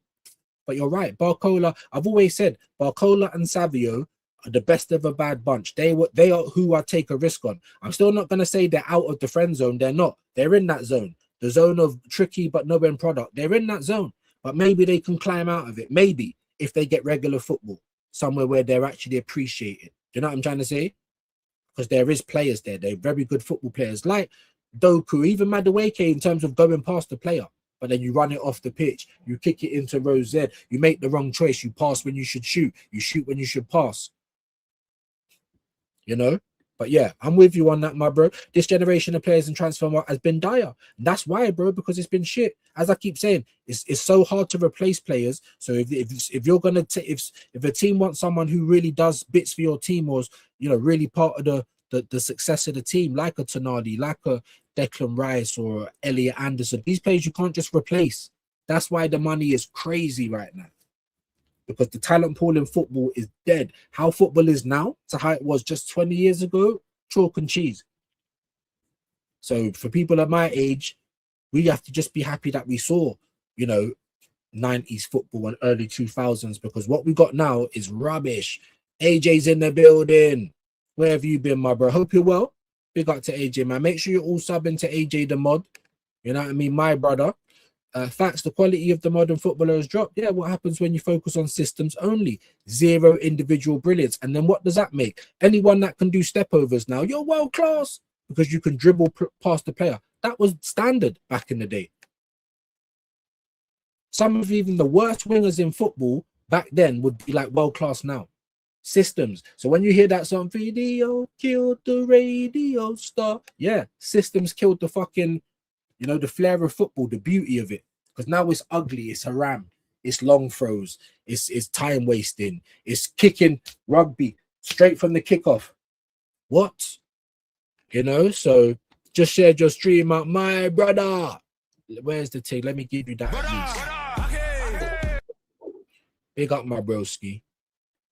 But you're right, Barcola. I've always said Barcola and Savio are the best of a bad bunch. They are who I take a risk on. I'm still not going to say they're out of the friend zone. They're not. They're in that zone. The zone of tricky but no end product. They're in that zone. But maybe they can climb out of it. Maybe if they get regular football somewhere where they're actually appreciated. Do you know what I'm trying to say? Because there is players there. They're very good football players like Doku, even Madueke in terms of going past the player. But then you run it off the pitch. You kick it into row Z. You make the wrong choice. You pass when you should shoot. You shoot when you should pass. You know? But yeah, I'm with you on that, my bro. This generation of players in transfer market has been dire. That's why, bro, because it's been shit. As I keep saying, it's so hard to replace players. So if you're gonna if a team wants someone who really does bits for your team, or you know, really part of the success of the team, like a Tonali, like a Declan Rice or Elliot Anderson, these players you can't just replace. That's why the money is crazy right now. Because the talent pool in football is dead. How football is now to how it was just 20 years ago, chalk and cheese. So for people at my age, we have to just be happy that we saw, you know, 90s football and early 2000s, because what we got now is rubbish. AJ's in the building. Where have you been, my bro? Hope you're well. Big up to AJ, man. Make sure you're all subbing to AJ the mod. You know what I mean? My brother. Facts, the quality of the modern footballer has dropped. Yeah, what happens when you focus on systems only? Zero individual brilliance. And then what does that make? Anyone that can do step overs now, you're world class because you can dribble past the player. That was standard back in the day. Some of even the worst wingers in football back then would be like world class now. Systems. So when you hear that song, video killed the radio star. Yeah, systems killed the fucking, you know, the flair of football, the beauty of it. Because now it's ugly, it's haram, it's long throws, it's time wasting, it's kicking rugby straight from the kickoff. What? You know, so just shared your stream out, my brother. Where's the thing? Let me give you that at least. Big up, my broski.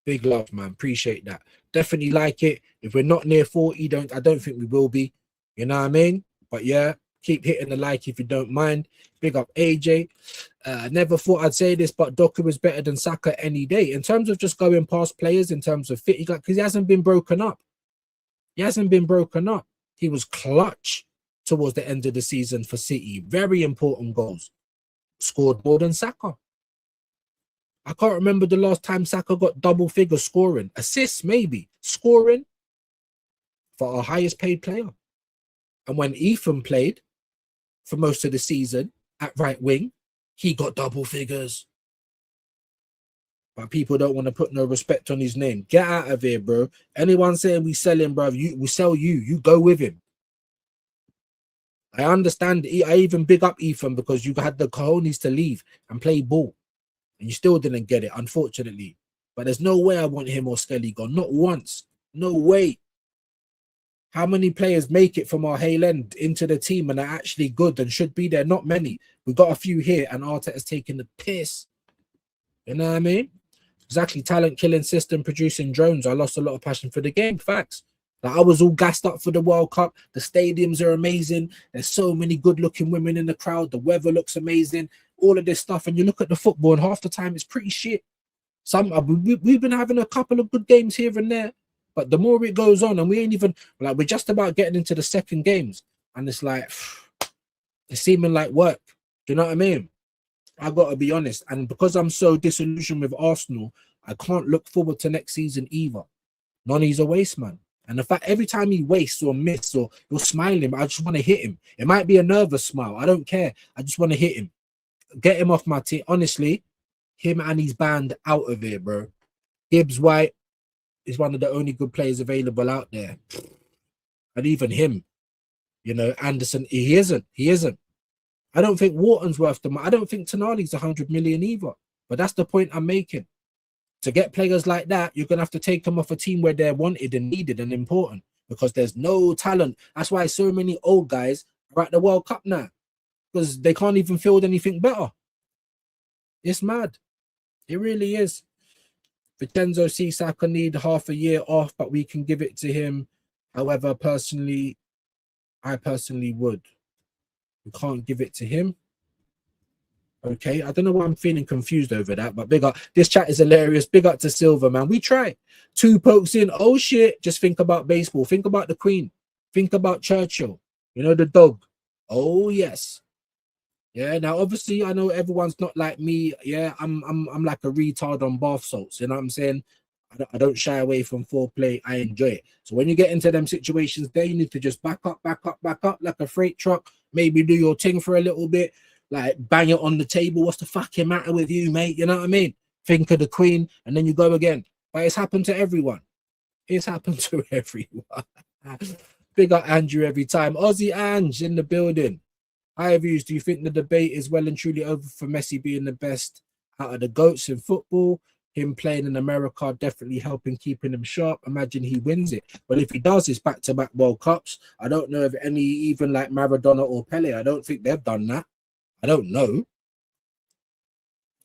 Big love, man. Appreciate that. Definitely like it. If we're not near 40, I don't think we will be. You know what I mean? But yeah, keep hitting the like if you don't mind. Big up AJ. Never thought I'd say this, but Doku is better than Saka any day. In terms of just going past players, in terms of fit, because he hasn't been broken up. He hasn't been broken up. He was clutch towards the end of the season for City. Very important goals. Scored more than Saka. I can't remember the last time Saka got double figure scoring. Assists, maybe. Scoring. for our highest paid player. And when Ethan played for most of the season at right wing, he got double figures. But people don't want to put no respect on his name. Get out of here, bro. Anyone saying we sell him, bro, we sell you. You go with him. I understand. I even big up Ethan because you had the cojones to leave and play ball. And you still didn't get it, unfortunately. But there's no way I want him or Skelly gone. Not once. No way. How many players make it from our Hale End into the team and are actually good and should be there? Not many. We got a few here and Arteta's taking the piss. You know what I mean? Exactly. Talent killing system producing drones. I lost a lot of passion for the game. Facts. Like I was all gassed up for the World Cup. The stadiums are amazing. There's so many good looking women in the crowd. The weather looks amazing. All of this stuff. And you look at the football and half the time it's pretty shit. We've been having a couple of good games here and there. But the more it goes on, and we ain't even like we're just about getting into the second games, and it's like it's seeming like work. Do you know what I mean? I gotta be honest, and because I'm so disillusioned with Arsenal, I can't look forward to next season either. Nonny's a waste man, and the fact every time he wastes or misses or you're smiling, I just want to hit him. It might be a nervous smile. I don't care. I just want to hit him, get him off my team. Honestly, him and his band out of here, bro. Gibbs White is one of the only good players available out there. And even him, you know, Anderson, he isn't. I don't think Wharton's worth the money. I don't think Tonali's 100 million either. But that's the point I'm making. To get players like that, you're going to have to take them off a team where they're wanted and needed and important because there's no talent. That's why so many old guys are at the World Cup now because they can't even field anything better. It's mad. It really is. Vincenzo Saka need half a year off, but we can give it to him. However, I personally would. We can't give it to him. Okay, I don't know why I'm feeling confused over that, but big up. This chat is hilarious. Big up to Silver, man. We try. 2 pokes in. Oh shit. Just think about baseball. Think about the Queen. Think about Churchill. You know, the dog. Oh yes. Yeah, now obviously I know everyone's not like me. Yeah, I'm like a retard on bath salts. You know what I'm saying? I don't shy away from foreplay. I enjoy it. So when you get into them situations there, you need to just back up like a freight truck. Maybe do your thing for a little bit, like bang it on the table. What's the fucking matter with you, mate? You know what I mean? Think of the Queen, and then you go again. But it's happened to everyone. It's happened to everyone. Big up Andrew every time. Aussie Ange in the building. Higher views, do you think the debate is well and truly over for Messi being the best out of the GOATs in football? Him playing in America definitely helping keeping him sharp. Imagine he wins it. But if he does his back-to-back World Cups, I don't know if any even like Maradona or Pele, I don't think they've done that. I don't know.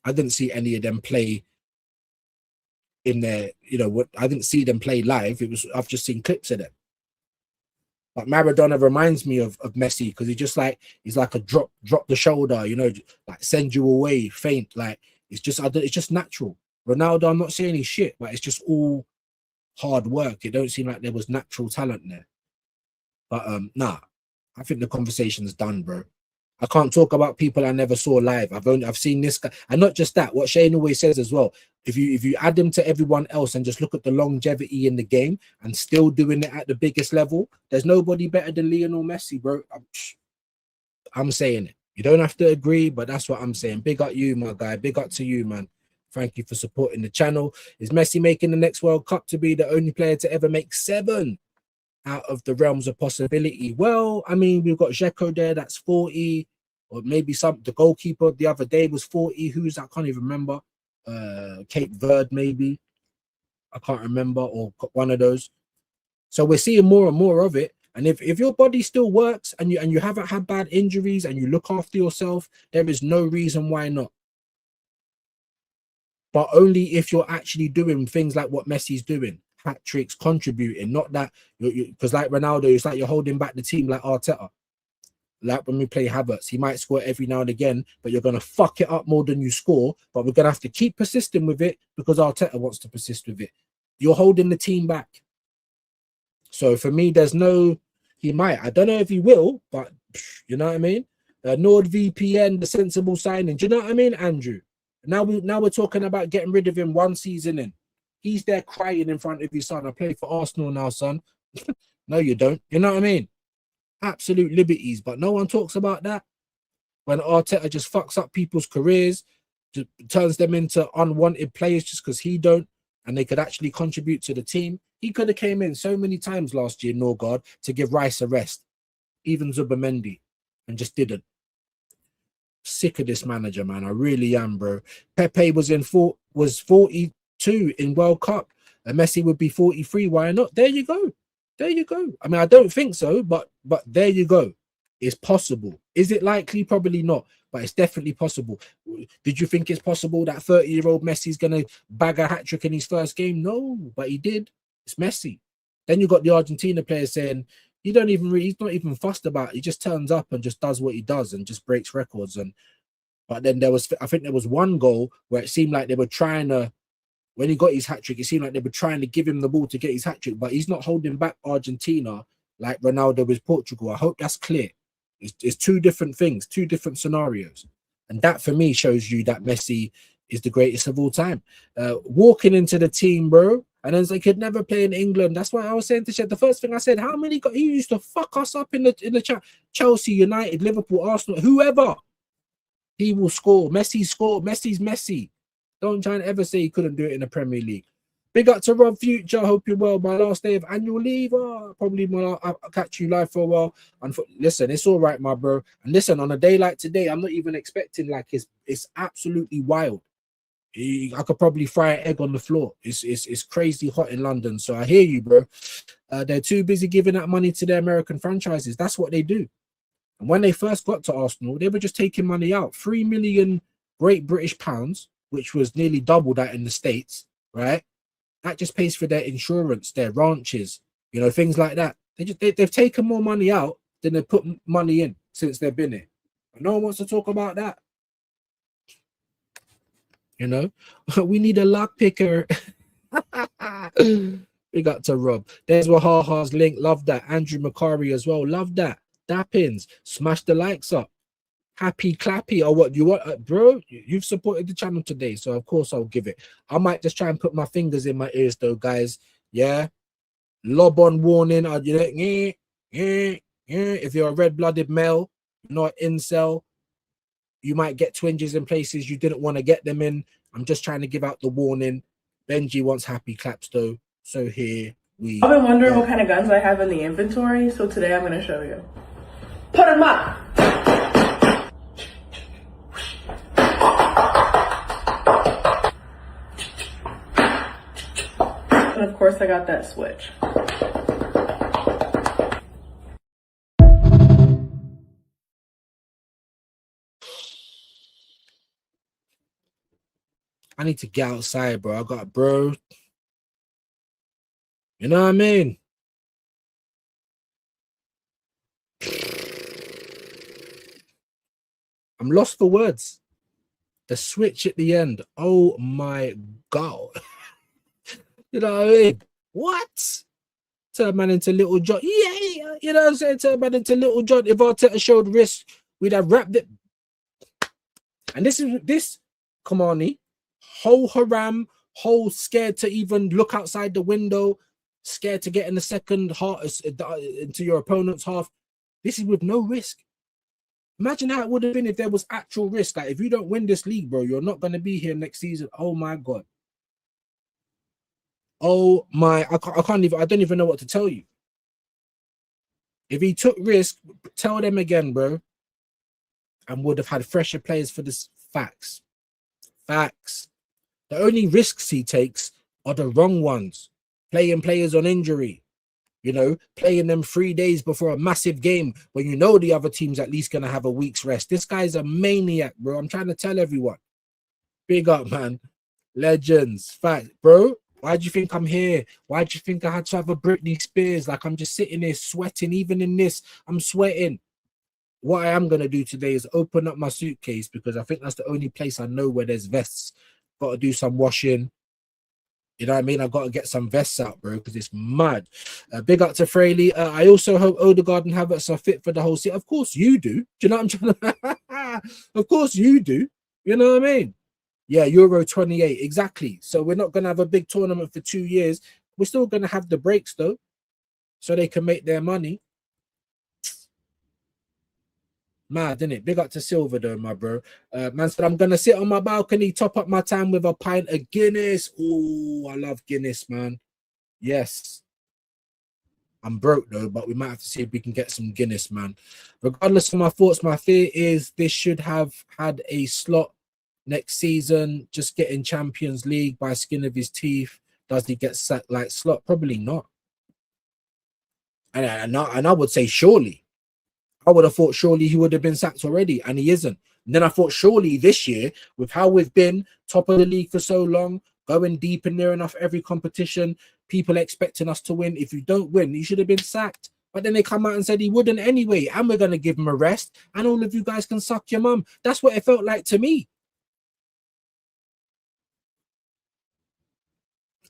I didn't see any of them play in their, you know, what I didn't see them play live. I've just seen clips of them. But Maradona reminds me of Messi because he's like a drop the shoulder, you know, like send you away, faint. Like it's just natural. Ronaldo, I'm not saying he's shit, but it's just all hard work. It don't seem like there was natural talent there. But nah, I think the conversation's done, bro. I can't talk about people I never saw live. I've seen this guy, and not just that. What Shane always says as well. If you add him to everyone else and just look at the longevity in the game and still doing it at the biggest level, there's nobody better than Lionel Messi, bro. I'm saying it. You don't have to agree, but that's what I'm saying. Big up you, my guy. Big up to you, man. Thank you for supporting the channel. Is Messi making the next World Cup to be the only player to ever make 7 out of the realms of possibility? Well, I mean, we've got Dzeko there, that's 40, or maybe the goalkeeper the other day was 40. Who's I can't even remember. Cape Verde, maybe. I can't remember, or one of those. So we're seeing more and more of it. And if your body still works and you haven't had bad injuries and you look after yourself, there is no reason why not. But only if you're actually doing things like what Messi's doing, hat tricks, contributing, not that because like Ronaldo, it's like you're holding back the team like Arteta. Like when we play Havertz, he might score every now and again, but you're going to fuck it up more than you score. But we're going to have to keep persisting with it because Arteta wants to persist with it. You're holding the team back. So for me, he might. I don't know if he will, but you know what I mean? NordVPN, the sensible signing. Do you know what I mean, Andrew? Now we're talking about getting rid of him 1 season in. He's there crying in front of his son. I play for Arsenal now, son. No, you don't. You know what I mean? Absolute liberties, but no one talks about that. When Arteta just fucks up people's careers, just turns them into unwanted players just because he don't, and they could actually contribute to the team. He could have came in so many times last year, Norgard, to give Rice a rest, even Zubamendi, and just didn't. Sick of this manager, man. I really am, bro. Pepe was 42 in World Cup, and Messi would be 43. Why not? There you go. There you go. I mean, I don't think so, but there you go. It's possible. Is it likely? Probably not, but it's definitely possible. Did you think it's possible that 30-year-old Messi's gonna bag a hat trick in his first game? No, but he did. It's Messi. Then you got the Argentina players saying he's not even fussed about it. He just turns up and just does what he does and just breaks records. But then I think there was one goal where it seemed like they were trying to, when he got his hat trick, it seemed like they were trying to give him the ball to get his hat trick, but he's not holding back Argentina like Ronaldo with Portugal. I hope that's clear. It's two different things, two different scenarios. And that for me shows you that Messi is the greatest of all time. Walking into the team, bro, and then they could never play in England. That's why I was saying to Shed, the first thing I said, how many he used to fuck us up in the chat. Chelsea, United, Liverpool, Arsenal, whoever. He will score. Messi scored. Messi's Messi. Don't try and ever say he couldn't do it in the Premier League. Big up to Rob Future. Hope you're well. My last day of annual leave. Probably I'll catch you live for a while. And listen, it's all right, my bro. And listen, on a day like today, I'm not even expecting like it's absolutely wild. I could probably fry an egg on the floor. It's crazy hot in London. So I hear you, bro. They're too busy giving that money to their American franchises. That's what they do. And when they first got to Arsenal, they were just taking money out. 3 million Great British pounds, which was nearly double that in the States, right? That just pays for their insurance, their ranches, you know, things like that. They've taken more money out than they put money in since they've been here. And no one wants to talk about that. You know, we need a lock picker. We got to Rob. There's Wahaha's link. Love that. Andrew Macari as well. Love that. Dappins. Smash the likes up. Happy clappy or what you want, bro? You've supported the channel today, so of course I'll give it. I might just try and put my fingers in my ears though, guys. Yeah, lob on warning. You know, if you're a red-blooded male, not incel, you might get twinges in places you didn't want to get them in. I'm just trying to give out the warning. Benji wants happy claps though, so here we. I've been wondering what kind of guns I have in the inventory, so today I'm going to show you. Put them up. And of course I got that switch. I need to get outside, bro. You know what I mean? I'm lost for words. The switch at the end. Oh my God. You know what I mean? What? Turn man into Little John. Yeah, you know what I'm saying? Turn man into Little John. If Arteta showed risk, we'd have wrapped it. And this, come on, whole haram, whole scared to even look outside the window, scared to get in the second half into your opponent's half. This is with no risk. Imagine how it would have been if there was actual risk. Like if you don't win this league, bro, you're not going to be here next season. Oh my God. Oh my, I don't even know what to tell you. If he took risk, tell them again, bro. And would have had fresher players for this. Facts. The only risks he takes are the wrong ones. Playing players on injury. You know, playing them 3 days before a massive game when you know the other team's at least going to have a week's rest. This guy's a maniac, bro. I'm trying to tell everyone. Big up, man. Legends. Fact, bro. Why do you think I'm here? Why do you think I had to have a Britney Spears? Like I'm just sitting here sweating. Even in this, I'm sweating. What I am going to do today is open up my suitcase because I think that's the only place I know where there's vests. Got to do some washing. You know what I mean? I got to get some vests out, bro, because it's mad. Big up to Fraley. I also hope Odegaard and Havertz are fit for the whole season. Of course you do. Do you know what I'm trying to... Of course you do. You know what I mean? Yeah, Euro 28. Exactly. So we're not going to have a big tournament for 2 years. We're still going to have the breaks, though. so they can make their money. Mad, innit? Big up to Silver though, my bro. Man said, I'm gonna sit on my balcony, top up my time with a pint of Guinness. Oh, I love Guinness, man. Yes. I'm broke though, but we might have to see if we can get some Guinness, man. Regardless of my thoughts, my fear is this should have had a slot next season, just getting Champions League by skin of his teeth. Does he get sacked like slot? Probably not. And I would say surely. I would have thought surely he would have been sacked already, and he isn't. And then I thought surely this year, with how we've been top of the league for so long, going deep and near enough every competition, people expecting us to win. If you don't win, you should have been sacked. But then they come out and said he wouldn't anyway, and we're going to give him a rest, and all of you guys can suck your mum. That's what it felt like to me.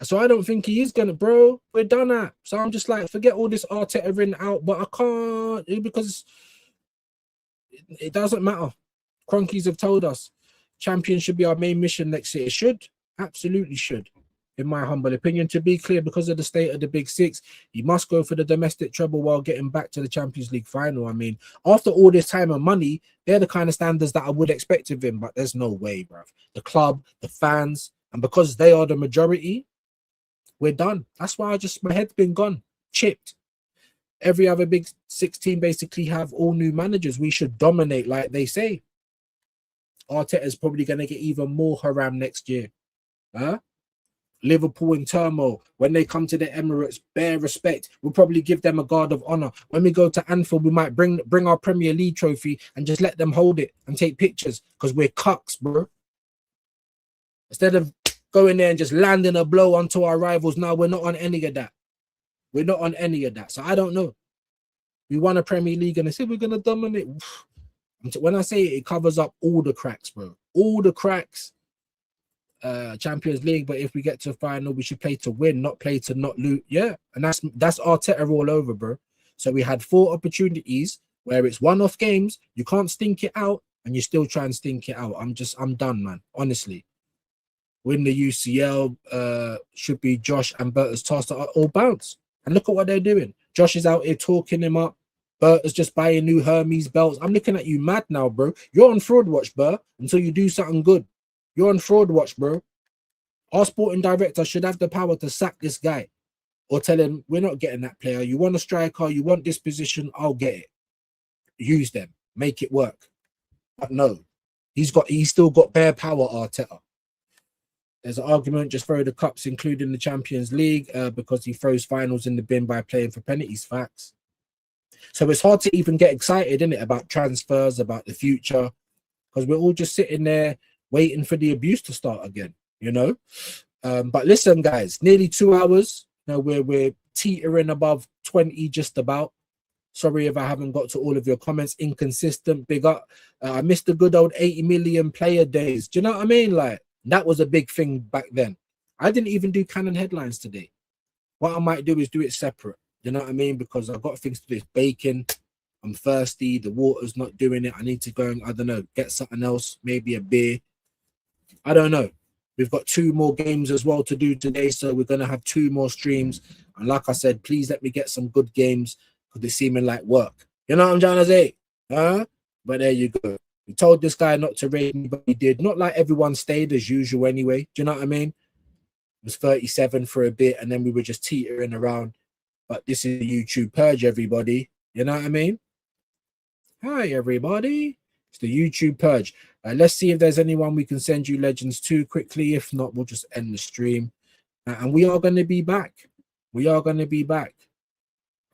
So I don't think he is gonna, bro. We're done at. So I'm just like, forget all this Arteta in out, but I can't because it doesn't matter. Cronkies have told us champion should be our main mission next year. It should, absolutely should, in my humble opinion. To be clear, because of the state of the Big Six, he must go for the domestic treble while getting back to the Champions League final. I mean, after all this time and money, they're the kind of standards that I would expect of him, but there's no way, bro. The club, the fans, and because they are the majority, we're done. That's why my head's been gone, chipped. Every other Big Six team basically have all new managers. We should dominate, like they say. Arteta's probably going to get even more haram next year. Huh? Liverpool in turmoil. When they come to the Emirates, bare respect. We'll probably give them a guard of honor. When we go to Anfield, we might bring our Premier League trophy and just let them hold it and take pictures because we're cucks, bro. Instead of going there and just landing a blow onto our rivals. Now we're not on any of that. We're not on any of that. So I don't know. We won a Premier League and they said we're going to dominate. When I say it covers up all the cracks, bro. All the cracks. Champions League, but if we get to a final, we should play to win, not play to not lose. Yeah, and that's Arteta all over, bro. So we had 4 opportunities where it's one-off games. You can't stink it out, and you still try and stink it out. I'm done, man. Honestly. Win the UCL should be Josh and Berta's task to all bounce. And look at what they're doing. Josh is out here talking him up. Berta's just buying new Hermes belts. I'm looking at you mad now, bro. You're on fraud watch, Bert, until you do something good. You're on fraud watch, bro. Our sporting director should have the power to sack this guy or tell him, we're not getting that player. You want a striker, you want this position, I'll get it. Use them. Make it work. But no. He's still got bare power, Arteta. There's an argument, just throw the cups, including the Champions League, because he throws finals in the bin by playing for penalties. Facts. So it's hard to even get excited, isn't it, about transfers, about the future, because we're all just sitting there waiting for the abuse to start again, you know? But listen, guys, nearly 2 hours. You know, we're teetering above 20 just about. Sorry if I haven't got to all of your comments. Inconsistent, big up. I missed the good old 80 million player days. Do you know what I mean? Like, that was a big thing back then. I didn't even do canon headlines today. What I might do is do it separate. You know what I mean? Because I've got things to do. It's baking. I'm thirsty. The water's not doing it. I need to go and, I don't know, get something else. Maybe a beer. I don't know. We've got 2 more games as well to do today. So we're going to have 2 more streams. And like I said, please let me get some good games because they're seeming like work. You know what I'm trying to say? Huh? But there you go. We told this guy not to rate me, but he did. Not like everyone stayed as usual anyway. Do you know what I mean? It was 37 for a bit, and then we were just teetering around. But this is the YouTube purge, everybody. You know what I mean? Hi, everybody. It's the YouTube purge. Let's see if there's anyone we can send you legends to quickly. If not, we'll just end the stream. And we are going to be back. We are going to be back.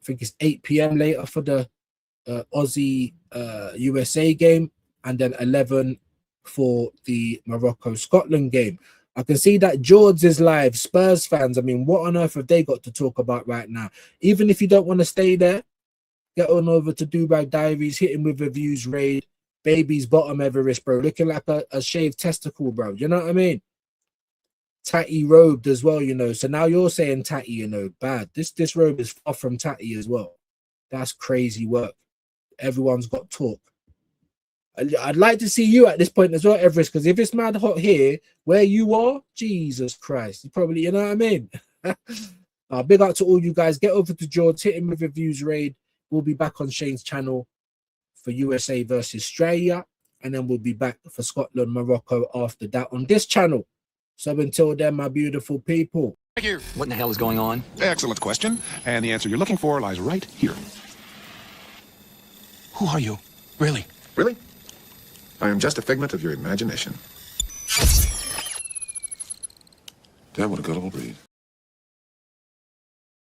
I think it's 8 p.m. later for the Aussie USA game. And then 11 for the Morocco-Scotland game. I can see that George is live. Spurs fans, I mean, what on earth have they got to talk about right now? Even if you don't want to stay there, get on over to Dubai Diaries, hit him with a views raid. Baby's bottom Everest, bro. Looking like a shaved testicle, bro. You know what I mean? Tatty robed as well, you know. So now you're saying Tatty, you know, bad. This robe is far from Tatty as well. That's crazy work. Everyone's got talk. I'd like to see you at this point as well, Everest, because if it's mad hot here, where you are, Jesus Christ, you probably, you know what I mean? Big up to all you guys. Get over to George, hit him with a views raid. We'll be back on Shane's channel for USA versus Australia, and then we'll be back for Scotland, Morocco after that on this channel. So until then, my beautiful people. Thank you. What in the hell is going on? Excellent question. And the answer you're looking for lies right here. Who are you? Really? Really? I am just a figment of your imagination. Damn, what a gullible breed.